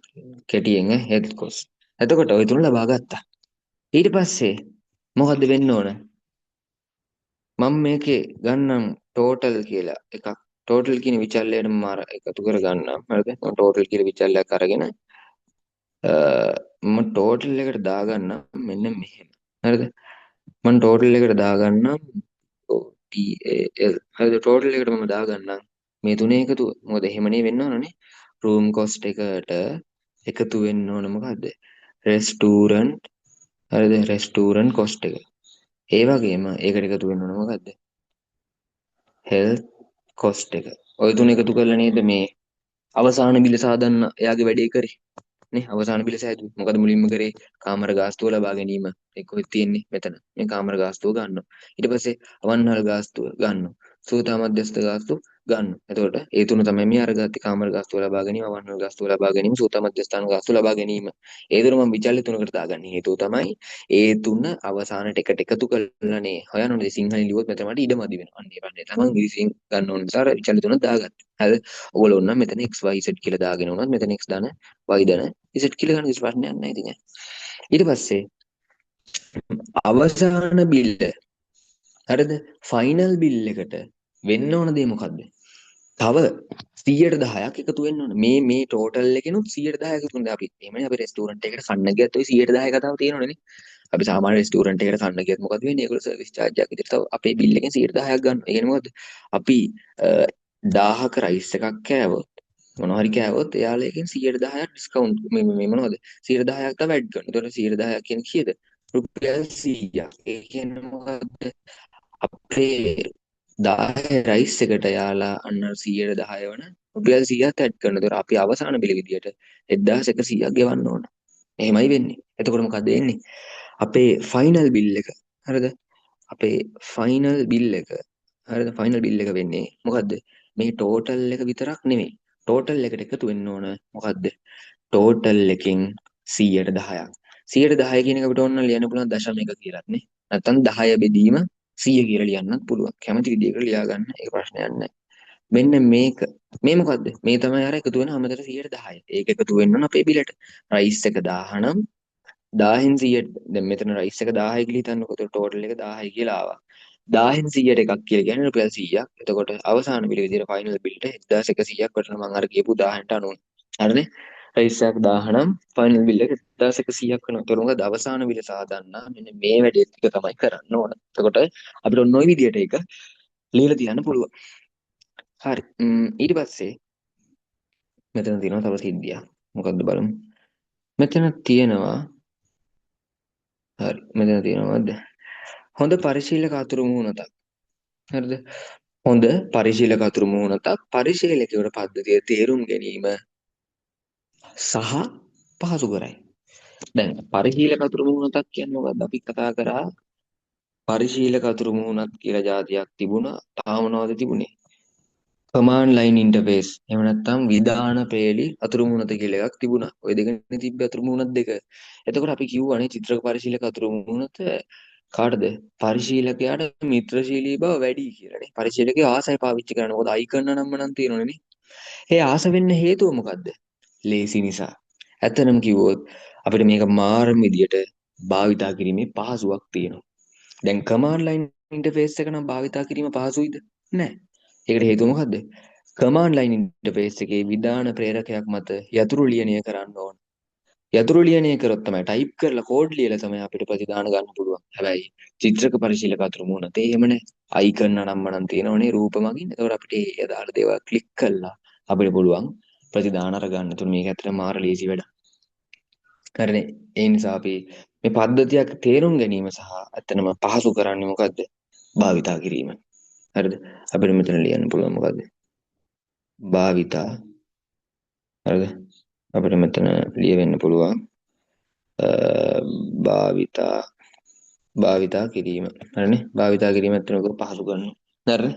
කෙටියෙන් හෙල්ත් කොස්ට්. එතකොට ওই තුන ලබා ගත්තා. ඊට පස්සේ මොකද්ද වෙන්න ඕන? මම මේකේ ගන්නම් ටෝටල් කියලා එකක්. ටෝටල් කියන විචල්‍යයට මම එකතු කර ගන්නම්. හරිද? මම ටෝටල් කියලා විචල්‍යයක් අරගෙන මම ටෝටල් එකට දාගන්නම් මෙන්න මෙහෙම. හරිද? මම ටෝටල් එකට දාගන්නම් TAL. හරිද? ටෝටල් එකට මම දාගන්නම් මේ තුනේ එකතුව. මොකද එහෙමනේ වෙන්න ඕනනේ. රූම් කොස්ට් එකට එකතු වෙන්න ඕන මොකද්ද? රෙස්ටුරන්ට්. හරිද? රෙස්ටුරන්ට් කොස්ට් එක. ඒ වගේම ඒකට එකතු වෙන්න ඕන මොකද්ද? හෙල්ත් කොස්ට් එක. ඔය තුන එකතු කරලා නේද මේ අවසාන බිල සාදන්න එයාගේ වැඩේ කරේ. නේ අවසාන බිල සෑදුවේ. මොකද මුලින්ම කරේ කාමර ගාස්තුව ලබා ගැනීම. ඒක කොහෙද තියෙන්නේ? මෙතන. මේ කාමර ගාස්තුව ගන්නවා. ඊට පස්සේ අවන්හල් ගාස්තුව ගන්නවා. සූතා මධ්‍යස්ථ ගාස්තු ගන්නවා. එතකොට ඒ තුන තමයි මේ අරගත්තේ කාමර ගාස්තුව ලබා ගැනීම, අවන්හල් ගාස්තුව ලබා ගැනීම, සූතා මධ්‍යස්ථාන ගාස්තුව ලබා ගැනීම. ඒ තුන මම විචල්්‍ය තුනකට දාගන්නේ. හේතුව තමයි ඒ තුන අවසානට එකට එකතු කරලානේ හොයන්න ඕනේ. සිංහලෙන් ලියුවොත් මෙතන මට ඉඩමදි වෙනවා. අන්න ඒ වගේ තමයි ඉංග්‍රීසියෙන් ගන්න ඕන නිසා විචල්්‍ය තුනක් දාගත්තා. හරිද? ඔයගොල්ලෝ නම් මෙතන XYZ කියලා දාගෙන උනත් මෙතන X දාන Y දාන Z කියලා ගන්න කිසි ප්‍රශ්නයක් නැහැ ඉතින්. ඊට පස්සේ අවසාන බිල්ල හරිද? ෆයිනල් බිල් එකට වෙන්න ඕන දේ මොකද්ද? තව 110ක් එකතු වෙන්න ඕන. මේ ටෝටල් එකෙනුත් 110ක් එකතු වෙනවා. අපි එහෙමනේ අපි රෙස්ටුරන්ට් එකකට කන්න ගියත් ওই 110 කතාව තියෙනවනේ. අපි සාමාන්‍ය රෙස්ටුරන්ට් එකකට කන්න ගියත් මොකද වෙන්නේ? ඒගොල්ලෝ සර්විස් චාර්ජ් එකක් විදිහට තව අපේ බිල් එකෙන් 110ක් ගන්නවා. ඒ කියන්නේ මොකද්ද? අපි 1000ක රයිස් එකක් කෑවොත් මොනවා හරි කෑවොත් එයාලා එකෙන් 110ක් ඩිස්කවුන්ට් මේ මොනවද 110ක් තව ඇඩ් කරනවා. ඒතකොට 110ක් කියන්නේ කීයද? රුපියල් 100ක්. ඒ කියන්නේ මොකද්ද? අපේ 10 රයිස් එකට යාලා අන්න 110 වන රුපියල් 100ක් ඇඩ් කරනවා. ඒතකොට අපි අවසාන බිල විදියට 1100ක් ගෙවන්න ඕන. එහෙමයි වෙන්නේ. එතකොට මොකද වෙන්නේ? අපේ ෆයිනල් බිල් එක හරිද? අපේ ෆයිනල් බිල් එක හරිද? ෆයිනල් බිල් එක වෙන්නේ මොකද්ද? මේ ටෝටල් එක විතරක් නෙමෙයි. ටෝටල් එකට එකතු වෙන්න ඕන මොකද්ද? ටෝටල් එකෙන් 110ක්. 110 කියන එක අපිට ඕන නම් ලියන්න පුළුවන් දශමයක කියලාත් නේ. නැත්නම් 10 බෙදීම 100 කියලා ලියන්නත් පුළුවන්. කැමති විදිහකට ලියා ගන්න. ඒක ප්‍රශ්නයක් නැහැ. මෙන්න මේක. මේ මොකද්ද? මේ තමයි අර එකතු වෙන හැමතැන 110. ඒක එකතු වෙන්න ඕන අපේ බිලට. රයිස් එක 1000 නම් 1000න් 100 දැන් මෙතන රයිස් එක 1000යි කියලා හිතන්නකො. ඒතකොට ටෝටල් එක 1000යි කියලා ආවා. 1000න් 100ට එකක් කියලා කියන්නේ රුපියල් 100ක්. එතකොට අවසාන බිල විදිහට ෆයිනල් බිල්ට 1100ක් වටන මම අර කියපු 1000ට අනුව. හරිනේ? රයිස් එකක් 1000 නම් ෆයිනල් බිල් එක 1100ක් වෙනවා. ඒතකොට මොකද අවසාන බිල සාදන්න මෙන්න මේ වැඩේ ටික තමයි කරන්න ඕන. එතකොට අපිට ඔන්න ඔය විදිහට ඒක ලියලා තියන්න පුළුවන්. හරි. ඊට පස්සේ මෙතන තියෙනවා තව සිද්ධියක්. මොකද්ද බලමු. මෙතන තියෙනවා හරි. මෙතන තියෙනවද? හොඳ පරිශීලක අතුරු මුහුණතක්. හරිද? හොඳ පරිශීලක අතුරු මුහුණතක් පරිශීලකයට පද්ධතිය තේරුම් ගැනීම සහ පහසු කරයි. දැන් පරිශීලක අතුරු මුහුණතක් කියන්නේ මොකද්ද? අපි කතා කරා පරිශීලක අතුරු මුහුණත් කියලා જાතියක් තිබුණා. තාම මොනවද තිබුණේ? Command line interface. එහෙම නැත්නම් විධාන පේලි අතුරු මුහුණත කියලා එකක් තිබුණා. ওই දෙකනේ තිබ්බ අතුරු මුහුණත් දෙක. එතකොට අපි කිව්වනේ චිත්‍රක පරිශීලක අතුරු මුහුණත කාටද? පරිශීලකයාට මිත්‍රශීලී බව වැඩි කියලානේ. පරිශීලකයා ආසයි පාවිච්චි කරන්න. මොකද අයිකන් නම් තියෙනවනේ නේ. ඒ ආස වෙන්න හේතුව මොකද්ද? ලේසි නිසා. ඇත්තටම කිව්වොත් අපිට මේක මාරම විදියට භාවිතා කිරීමේ පහසුවක් තියෙනවා. දැන් කමාන්ඩ් ලයින් ඉන්ටර්ෆේස් එක නම් භාවිතා කිරීම පහසුයිද? නැහැ. ඒකට හේතුව මොකද්ද? කමාන්ඩ් ලයින් ඉන්ටර්ෆේස් එකේ විධාන ප්‍රේරකයක් මත යතුරු ලියනය කරන්න ඕන. යතුරු ලියනය කරොත් තමයි ටයිප් කරලා කෝඩ් ලියලා තමයි අපිට ප්‍රතිදාන ගන්න පුළුවන්. හැබැයි චිත්‍රක පරිශීලක අතුරු මුහුණත එහෙම නැහැ. අයිකන් අනම්මනම් තියෙනවනේ රූප මගින්. ඒතකොට අපිට ඒ අදාළ දේවල් ක්ලික් කළා අපිට පුළුවන් ප්‍රතිදාන අරගන්න. එතකොට මේක ඇත්තටම මාර ලේසි වැඩක්. හරිනේ. ඒ නිසා අපි මේ පද්ධතියක් තේරුම් ගැනීම සහ ඇත්තටම පහසු කරන්නේ මොකද්ද? භාවිතා කිරීම. හරිද? අපිට මෙතන ලියන්න පුළුවන් මොකද්ද? භාවිතා. හරිද? අපිට මෙතන ලියවෙන්න පුළුවන් භාවිතා භාවිතා කිරීම. හරිනේ? භාවිතා කිරීම ඇත්තටම පහසු කරනවා. හරිනේ?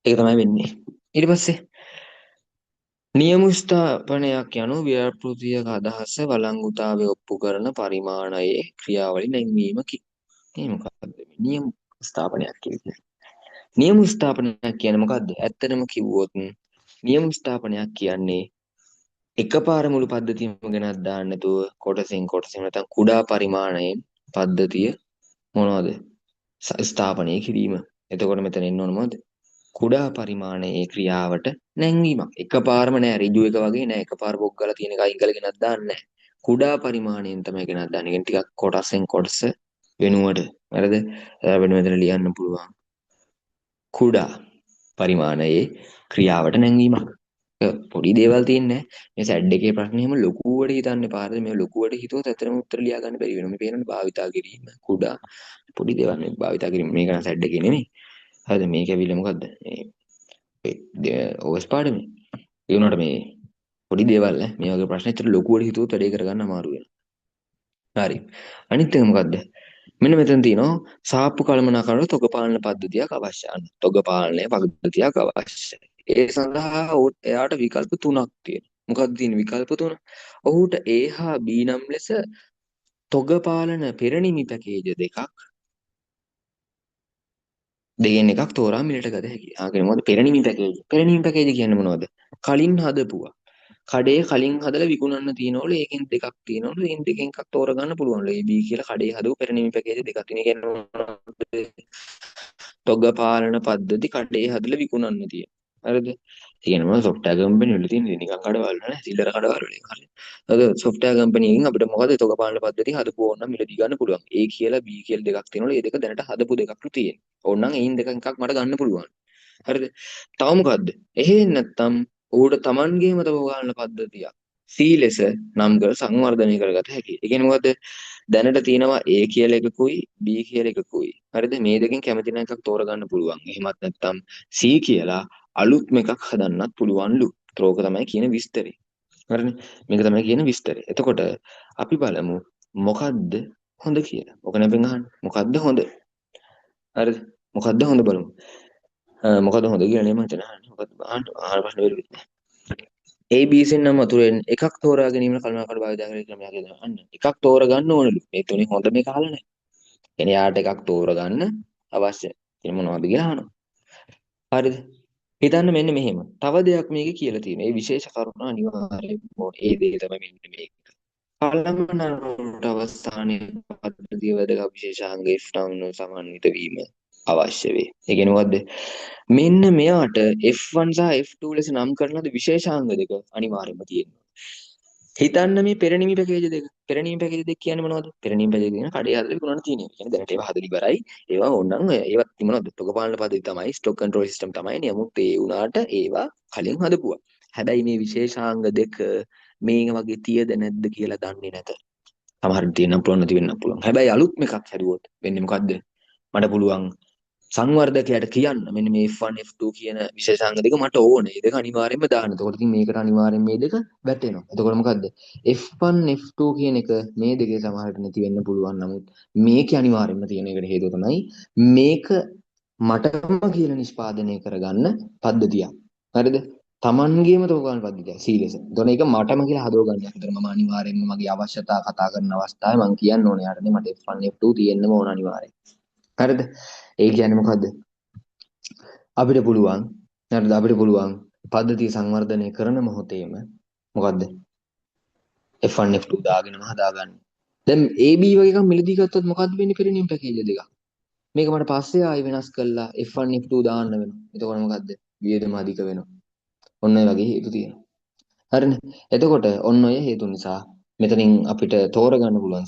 ඒක තමයි වෙන්නේ. ඊට පස්සේ නියම ස්ථාපනයක් යනු ව්‍යාපෘතියක අදහස වළංගුතාවය ඔප්පු කරන පරිමාණයේ ක්‍රියාවලිය නැංවීමකි. මේ මොකක්ද? නියම ස්ථාපනයක් කියන්නේ. නියම ස්ථාපනයක් කියන්නේ මොකද්ද? ඇත්තටම කිව්වොත් නියම ස්ථාපනයක් කියන්නේ එකපාර මුළු පද්ධතියම ගෙනත් දාන්න නැතුව කොටසින් කොටසින් නැත්නම් කුඩා පරිමාණයෙන් පද්ධතිය මොනවද? ස්ථාපනය කිරීම. එතකොට මෙතන එන්න ඕන මොකද? කුඩා පරිමාණයේ ක්‍රියාවට නැංවීමක්. එකපාරම නෑ ඍජු එක වගේ නෑ එකපාර බොක් ගාලා තියෙන එක අයින් කරලා ගෙනත් දාන්නේ නෑ. කුඩා පරිමාණයෙන් තමයි ගෙනත් දාන්නේ. කියන්නේ ටිකක් කොටසෙන් කොටස වෙනුවට. හරිද? අපිට මෙතන ලියන්න පුළුවන්. කුඩා පරිමාණයේ ක්‍රියාවට නැංවීමක්. පොඩි දේවල් තියෙන්නේ මේ සැඩ් එකේ ප්‍රශ්නේ එහෙම ලොකුවට හිතන්න එපා. හරිද? මේ ලොකුවට හිතුවොත් ඇත්තටම උත්තර ලියා ගන්න බැරි වෙනවා. මේ පේනවනේ භාවිතා කිරීම කුඩා පොඩි දේවල් මේ භාවිතා කිරීම මේක නම් සැඩ් එකේ නෙමෙයි. හරිද? මේක ඇවිල්ලා මොකද්ද? ඕවර්ස් පාඩමේ. ඒ වුණාට මේ පොඩි දේවල් නේ මේ වගේ ප්‍රශ්න ඇත්තට ලොකුවට හිතුවොත් වැඩේ කරගන්න අමාරු වෙනවා. හරි. අනිත් එක මොකද්ද? මෙන්න මෙතන තියෙනවා සාප්පු කළමනාකරන තොග පාලන පද්ධතියක් අවශ්‍යයි. තොග පාලනය පද්ධතියක් අවශ්‍යයි. ඒ සඳහා එයාට විකල්ප තුනක් තියෙනවා. මොකක්ද තියෙන විකල්ප තුන? ඔහුට A හා B නම් ලෙස තොග පාලන පෙරනිමි පැකේජ දෙකක් දෙකෙන් එකක් තෝරා මිලට ගත හැකියි. ආගෙන මොකද පෙරනිමි පැකේජ්. පෙරනිමි පැකේජ් කියන්නේ මොනවද? කලින් හදපුවා. කඩේ කලින් හදලා විකුණන්න තියනවලු ඒකෙන් දෙකක් තියෙනවලු ඒන් දෙකෙන් එකක් තෝරගන්න පුළුවන්ලු AB කියලා කඩේ හදපු පෙරනිමි පැකේජ් දෙකක් තියෙන. ඒ කියන්නේ මොනවද? තොග පාලන පද්ධති කඩේ හදලා විකුණන්න තියෙන. හරිද? ඒ කියන්නේ මොනවද software company වල තියෙන නිකන් කඩවල නෑ සිල්ලර කඩවල වලින් හරි. අද software company එකෙන් අපිට මොකද තොග පාලන පද්ධති හදපු ඕන නම් මිලදී ගන්න පුළුවන්. A කියලා B කියලා දෙකක් තියෙනවලු ඒ දෙක දැනට හදපු දෙකක්ලු තියෙන්නේ. ඕනනම් ඒන් දෙකෙන් එකක් මට ගන්න පුළුවන්. හරිද? තව මොකද්ද? එහෙම නැත්තම් ඌට Tamanගේම තව ගන්න පද්ධතියක් C ලෙස නම් කර සංවර්ධනය කරගත හැකියි. ඒ කියන්නේ මොකද්ද? දැනට තියෙනවා A කියලා එකකුයි B කියලා එකකුයි. හරිද? මේ දෙකෙන් කැමති නම් එකක් තෝරගන්න පුළුවන්. එහෙමත් නැත්තම් C කියලා අලුත්ම එකක් හදන්නත් පුළුවන්ලු. ඒතර ඕක තමයි කියන විස්තරය. හරිනේ? මේක තමයි කියන විස්තරය. එතකොට අපි බලමු මොකද්ද හොඳ කියලා. ඔක නැපෙන් අහන්න. මොකද්ද හොඳ? හරිද? මොකද්ද හොඳ බලමු. මොකද හොඳ කියලා නේ මම හිතන්නේ අහන්නේ. මොකද අහන්න ප්‍රශ්න වෙලුත් නෑ. ABC නම් අතුරෙන් එකක් තෝරා ගැනීම කල්පනාකර භාවිත කරන ක්‍රමයක් දෙනවා. අන්න එකක් තෝරගන්න ඕනලු. මේ තුනේ හොඳ මේක අහලා නැහැ. එනේ යාට එකක් තෝරගන්න අවශ්‍යයි. ඉතින් මොනවද කියලා අහනවා. හරිද? හිතන්න මෙන්න මෙහෙම. තව දෙයක් මේකේ කියලා තියෙනවා. ඒ විශේෂ කරුණ අනිවාර්යයෙන්ම ඕනේ. ඒ දේ තමයි මෙන්න මේක. කලමනාට අවස්ථානයේ පද්ධතිය වැදගත් විශේෂාංග F නම් සමන්විත වීම අවශ්‍ය වේ. ඒ කියන්නේ මොකද්ද? මෙන්න මෙයාට F1 සහ F2 ලෙස නම් කරන ලද විශේෂාංග දෙක අනිවාර්යයෙන්ම තියෙනවා. හිතන්න මේ පෙරනිමි පැකේජ් දෙක. පෙරනිමි පැකේජ් දෙක කියන්නේ මොනවද? පෙරනිමි පැකේජ් කියන කඩේ හදලා විකුණන්න තියෙන එක. කියන්නේ දැනට ඒවා හදලා ඉවරයි. ඒවා ඕනනම් ඒවත් මොනවද? තොග පාලන පද්ධති තමයි, ස්ටොක් කන්ට්‍රෝල් සිස්ටම් තමයි. නමුත් ඒ වුණාට ඒවා කලින් හදපුවා. හැබැයි මේ විශේෂාංග දෙක මේ වගේ තියද නැද්ද කියලා දන්නේ නැත. සමහරට තියෙන්න පුළුවන් නැති වෙන්න පුළුවන්. හැබැයි අලුත්ම එකක් හැදුවොත් වෙන්නේ මොකද්ද? මට පුළුවන් සංවර්ධකයට කියන්න මෙන්න මේ F1 F2 කියන විශේෂාංග දෙක මට ඕනේ. ඒ දෙක අනිවාර්යයෙන්ම දාන්න. එතකොට ඉතින් මේකට අනිවාර්යයෙන් මේ දෙක වැටෙනවා. එතකොට මොකද්ද? F1 F2 කියන එක මේ දෙකේ සමහරට නැති වෙන්න පුළුවන්. නමුත් මේකේ අනිවාර්යයෙන්ම තියෙන එකට හේතුව තමයි මේක මටම කියලා නිෂ්පාදනය කරගන්න පද්ධතියක්. හරිද? Tamanගේම තෝගාන පද්ධතියක් සීලස. එතකොට ඒක මටම කියලා හදව ගන්න. ඒකට මම අනිවාර්යයෙන්ම මගේ අවශ්‍යතා කතා කරන අවස්ථාවේ මම කියන්න ඕනේ යාටනේ මට F1 F2 තියෙන්නම ඕන අනිවාර්යයෙන්. හරිද? ඒ කියන්නේ මොකද්ද? අපිට පුළුවන් හරිද? අපිට පුළුවන් පද්ධතිය සංවර්ධනය කරන මොහොතේම මොකද්ද? F1 F2 දාගෙනම හදාගන්න. දැන් AB වගේ එකක් මිලදී ගත්තොත් මොකද්ද වෙන්නේ පෙරණියම් පැකේජ් දෙකක්. මේක මට පස්සේ ආයෙ වෙනස් කරලා F1 F2 දාන්න වෙනවා. එතකොට මොකද්ද? වියදම අධික වෙනවා. ඔන්න ඔය වගේ හේතු තියෙනවා. හරිනේ. එතකොට ඔන්න ඔය හේතු නිසා මෙතනින් අපිට තෝරගන්න පුළුවන්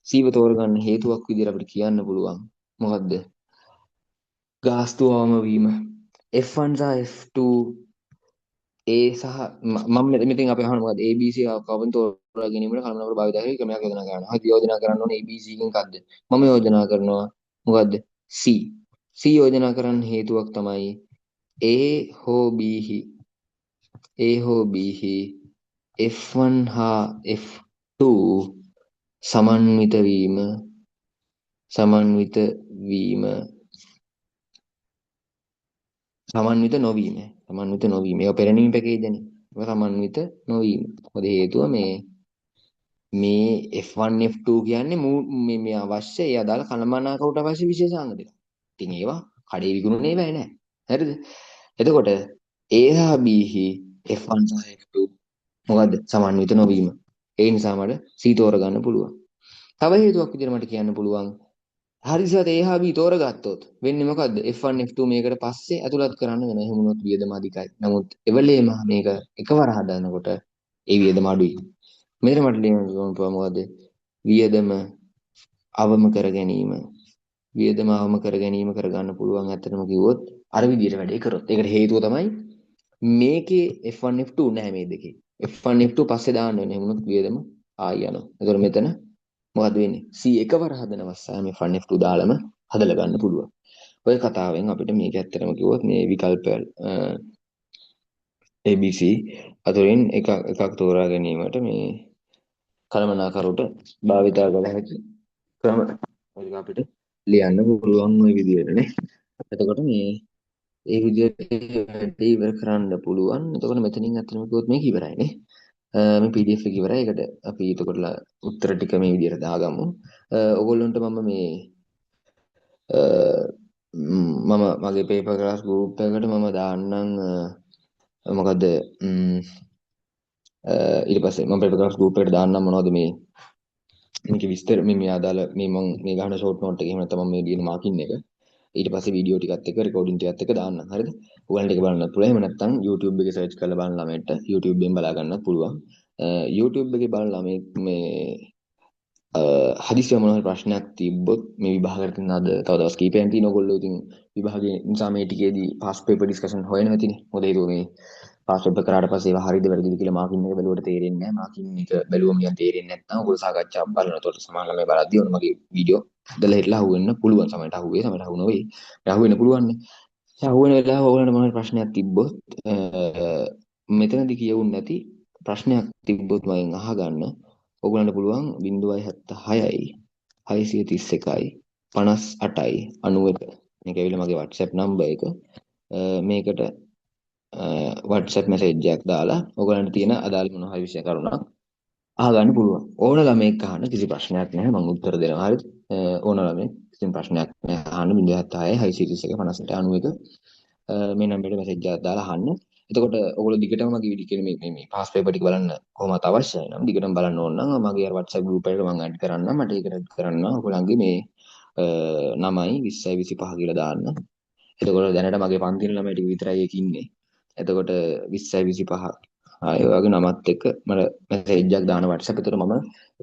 සීව තෝරගන්න හේතුවක් විදිහට අපිට කියන්න පුළුවන්. මොකද්ද? ගාස්තු අවම වීම. F1 සහ F2 සහ මම මෙතන අපි අහන මොකද්ද ABC කවුරුන් තෝරා ගැනීමට කළමනාකර භාවිත කරන ක්‍රමයක් යෝජනා කරනවා. හරි යෝජනා කරන්න ඕනේ ABC එකෙන් මොකද්ද? මම යෝජනා කරනවා මොකද්ද? C. C යෝජනා කරන්න හේතුවක් තමයි A හෝ B හි F1 හා F2 සමන්විත වීම සමන්විත නොවීම. ඒක පෙරණින් පැකේජනේ. ඒක සමන්විත නොවීම. මොකද හේතුව මේ F1 F2 කියන්නේ මේ අවශ්‍ය ඒ අදාළ කළමනාකරට අවශ්‍ය විශේෂාංග ටික. ඉතින් ඒවා කඩේ විකුණුනේ නෑ. හරිද? එතකොට A හා B හි F1 සහ F2 මොකද්ද? සමන්විත නොවීම. ඒ නිසා මට C තෝරගන්න පුළුවන්. තව හේතුවක් විදිහට මට කියන්න පුළුවන් හරිසත් A හා B තෝරගත්තොත් වෙන්නේ මොකද්ද? F1 F2 මේකට පස්සේ ඇතුළත් කරන්න වෙනවා. එහෙම වුණොත් වියදම අධිකයි. නමුත් එවලේම මේක එකවර හදනකොට ඒ වියදම අඩුයි. මෙතන මට ලියන්න පුළුවන් මොකද්ද? වියදම අවම කර ගැනීම. කරගන්න පුළුවන් ඇත්තටම කිව්වොත් අර විදිහට වැඩේ කරොත්. ඒකට හේතුව තමයි මේකේ F1 F2 නැහැ මේ දෙකේ. F1 F2 පස්සේ දාන්න වෙන. එහෙම වුණොත් වියදම ආයි යනවා. ඒතකොට මෙතන මොකද වෙන්නේ? C එකවර හදන අවස්ථාවේ මේ F1 F2 දාලම හදලා ගන්න පුළුවන්. ඔය කතාවෙන් අපිට මේක ඇත්තටම කිව්වොත් මේ විකල්ප ABC අතරින් එකක් තෝරා ගැනීමට මේ කළමනාකරුට භාවිතා කළ හැකි ක්‍රම වලින් අපිට ලියන්න පුළුවන් ওই විදිහටනේ. එතකොට මේ ඒ විදිහට වැඩේ ඉවර කරන්න පුළුවන්. එතකොට මෙතනින් අතනම කිව්වොත් මේක ඉවරයිනේ. මේ PDF එක ඉවරයි. ඒකට අපි එතකොටලා උත්තර ටික මේ විදිහට දාගමු. ඔයගොල්ලන්ට මම මේ මම මගේ පේපර් ක්ලාස් ගෲප් එකකට මම දාන්නම් මොකද ඊට පස්සේ මම පේපර් ක්ලාස් ගෲප් එකට දාන්නම් මොනවද මේක විස්තර මේ අදාළ මේ මම මේ ගහන ෂෝට් නෝට් එක එහෙම නැත්නම් මම මේ දින මාකින් එක ඊට පස්සේ වීඩියෝ ටිකත් එක්ක රෙකෝඩින් ටිකත් එක්ක දාන්නම්. හරිද? ඔයාලට ඒක බලන්නත් පුළුවන්. එහෙම නැත්නම් YouTube එකේ සර්ච් කරලා බලන ළමයට YouTube එකෙන් බලා ගන්නත් පුළුවන්. YouTube එකේ බලන මේ හදිසිය මොනවා හරි ප්‍රශ්නයක් තිබ්බොත් මේ විභාගයට තියෙන අද තව දවස් කීපයක් තියෙන ඕගොල්ලෝ ඉතින් විභාගයේ නිසා මේ ටිකේදී පාස් පේපර් ඩිස්කෂන් හොයනවා ඇතිනේ. මොකද ඒක මේ පාස් පේපර් කරාට පස්සේ ඒවා හරිද වැරදිද කියලා මාකින් එක බැලුවට තේරෙන්නේ නැහැ. මාකින් එක බැලුවම නිකන් තේරෙන්නේ නැත්නම් ඔයගොල්ලෝ සාකච්ඡාවක් බලනකොට සමාන ළමයි බලද්දී ඔන්න මගේ වීඩියෝ හදලා හිටලා අහුවෙන්න පුළුවන්. සමහරට අහුවේ සමහරට අහු නොවේ. අහුවෙන්න පුළුවන් නේ. අහුවෙන වෙලාව ඕගොල්ලන්ට මොනවා හරි ප්‍රශ්නයක් තිබ්බොත් මෙතනදී කියවුන්නේ නැති ප්‍රශ්නයක් තිබ්බොත් මගෙන් අහගන්න. ඔයගලන්ට පුළුවන් 076යි 631යි 58යි 91. මේක ඇවිල්ලා මගේ WhatsApp නම්බර් එක. මේකට WhatsApp message එකක් දාලා ඔයගලන්ට තියෙන අදාළ මොනවා හරි විෂය කරුණක් අහගන්න පුළුවන්. ඕන ළමෙක් අහන්න කිසි ප්‍රශ්නයක් නැහැ. මම උත්තර දෙනවා. හරිද? ඕන ළමෙක් කිසි ප්‍රශ්නයක් නැහැ. අහන්න 076යි 631යි 58යි 91. මේ නම්බරේට message එකක් දාලා අහන්න. එතකොට ඔයගොල්ලෝ දිගටම මගේ වීඩියෝ කියන මේ පාස් පේපර් ටික බලන්න කොහොමද අවශ්‍යයි නම් දිගටම බලන්න ඕන නම් මගේ අර WhatsApp group එකට මම add කරන්නම්. මට ඒකට add කරන්න ඔයගොල්ලන්ගේ මේ 9යි 20යි 25 කියලා දාන්න. එතකොට දැනට මගේ පන්තින ළමයි ටික විතරයි ඒක ඉන්නේ. එතකොට 20යි 25 ආයෙ වගේ නමත් එක්ක මට message එකක් දාන WhatsApp එකට මම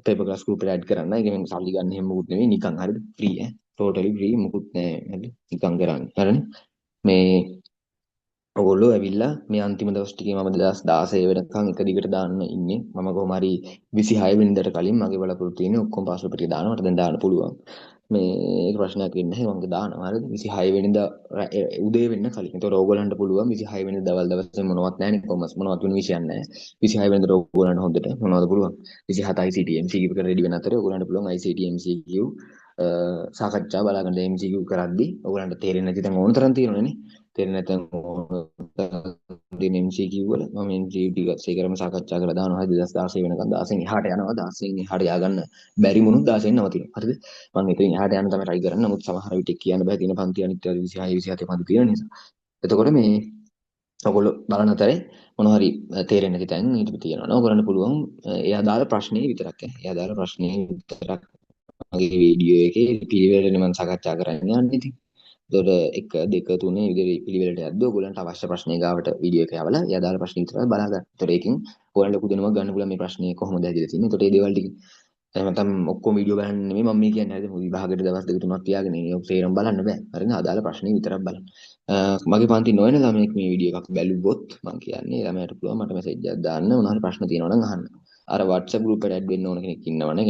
paper class group එකට add කරන්න. ඒකෙන් සල්ලි ගන්න හැම මොකුත් නෙවෙයි නිකන් හරිද? free totally free මොකුත් නැහැ. හරිද? නිකන් කරන්නේ. හරිනේ? මේ ඔයගොල්ලෝ ඇවිල්ලා මේ අන්තිම දවස් ටිකේ මම 2016 වෙනකන් එක දිගට දාන්න ඉන්නේ. මම කොහොම හරි 26 වෙනිදාට කලින් මගේ බලාපොරොත්තු තියෙන්නේ ඔක්කොම පාස්වර්ඩ් ටික දානවා. මට දැන් දාන්න පුළුවන්. මේ ඒක ප්‍රශ්නයක් වෙන්නේ නැහැ. මම දානවා. හරිද? 26 වෙනිදා උදේ වෙන්න කලින්. ඒතකොට ඕගොල්ලන්ට පුළුවන් 26 වෙනිදා දවල් දවසේ මොනවත් නැහැ නේ කොහොමද මොනවත් වෙන විෂයක් නැහැ. 26 වෙනිදාට ඕගොල්ලන්ට හොඳට මොනවද පුළුවන්. 27 ICT MCQ එකට රෙඩි වෙන අතරේ ඕගොල්ලන්ට පුළුවන් ICT MCQ සාකච්ඡා බලාගන්න MCQ කරද්දී ඕගොල්ලන්ට තේරෙන්නේ නැති තැන් ඕන තරම් තියෙනවනේ නේ. තේරෙන්නේ නැත්නම් දින MCQ වල මම MCQ ටික සේකරම සාකච්ඡා කරලා දානවා 2016 වෙනකන් 16න් එහාට යනවා 16න් එහාට ය아가න්න බැරි මුණු 16න් නවතිනවා හරිද මම එතනින් එහාට යන්න තමයි try කරන්නේ නමුත් සමහර විට කියන්න බෑ තියෙන පන්ති අනිත් 26 27 පන්ති තියෙන නිසා එතකොට මේ ඔයගොල්ලෝ බලන අතරේ මොනවා හරි තේරෙන්නේ නැති තැන් ඊට තියෙනවා නෝ ඔයගොල්ලන්ට පුළුවන් ඒ අදාළ ප්‍රශ්නේ විතරක් ඒ අදාළ ප්‍රශ්නේ විතරක් මගේ වීඩියෝ එකේ පිළිවෙලට මම සාකච්ඡා කරන්න යන්නේ ඉතින් එතකොට 1 2 3 විදිහට පිළිවෙලට යද්දී ඔයගොල්ලන්ට අවශ්‍ය ප්‍රශ්නේ ගාවට වීඩියෝ එක යවලා ඒ අදාළ ප්‍රශ්න විතරයි බලා ගන්න. එතකොට ඒකෙන් ඔයගොල්ලන්ට ලොකු දැනුමක් ගන්න පුළුවන් මේ ප්‍රශ්නේ කොහොමද හැදිලා තියෙන්නේ. එතකොට මේ දේවල් ටික එහෙම නැත්නම් ඔක්කොම වීඩියෝ බලන්න නෙමෙයි මම මේ කියන්නේ හරිද විභාගෙට දවස් දෙක තුනක් තියාගෙන ඉන්නේ. ඔක තේරෙන්න බලන්න බෑ. හරිද? අදාළ ප්‍රශ්නේ විතරක් බලන්න. මගේ පන්ති නොවන ළමයෙක් මේ වීඩියෝ එකක් බැලුවොත් මම කියන්නේ ළමයාට පුළුවන් මට මැසේජ් එකක් දාන්න මොනවා හරි ප්‍රශ්න තියෙනවා නම් අහන්න. අර WhatsApp group එකට add වෙන්න ඕන කෙනෙක් ඉන්නවනේ.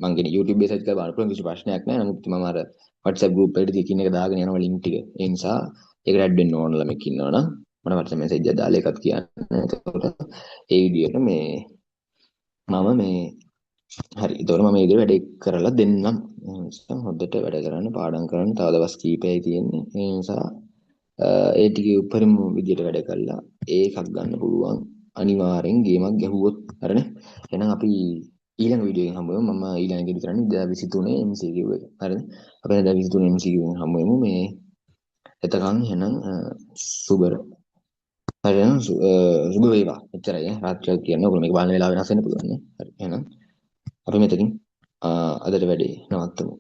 මම කියන්නේ YouTube එකේ සර්ච් කරලා බලන්න පුළුවන් කිසි ප්‍රශ්නයක් නැහැ. නමුත් මම අර WhatsApp group එකට තියෙන එක දාගෙන යනවා link ටික. ඒ නිසා ඒකට add වෙන්න ඕන ළමෙක් ඉන්නවනම් මට WhatsApp message එකක් දාලා එකක් කියන්න. එතකොට ඒ විදිහට මේ මම මේ හරි. ඒතකොට මම මේ විදිහට වැඩේ කරලා දෙන්නම්. ඒ නිසා හොද්දට වැඩ කරන්න පාඩම් කරන්න තව දවස් කීපයයි තියෙන්නේ. ඒ නිසා ඒ ටිකේ උපරිම විදිහට වැඩ කළා ඒකක් ගන්න පුළුවන්. අනිවාර්යෙන් ගේමක් ගැහුවොත් හරිනේ. එහෙනම් අපි ඊළඟ වීඩියෝ එකෙන් හම්බ වෙමු. මම ඊළඟ ගෙදර කරන්නේ 2023 MCQ එක. හරිද? අපි 2023 MCQ එකෙන් හම්බ වෙමු. මේ එතකන් එහෙනම් සුබර. හරිද? සුබ වේවා. එච්චරයි ඈ. රාත්‍රියක් කියන්නේ. ඔයගොල්ලෝ මේක බලන වෙලාව වෙනස් වෙන්න පුළුවන් නේ. හරි. එහෙනම් අපි මෙතනින් අදට වැඩේ නවත්තමු.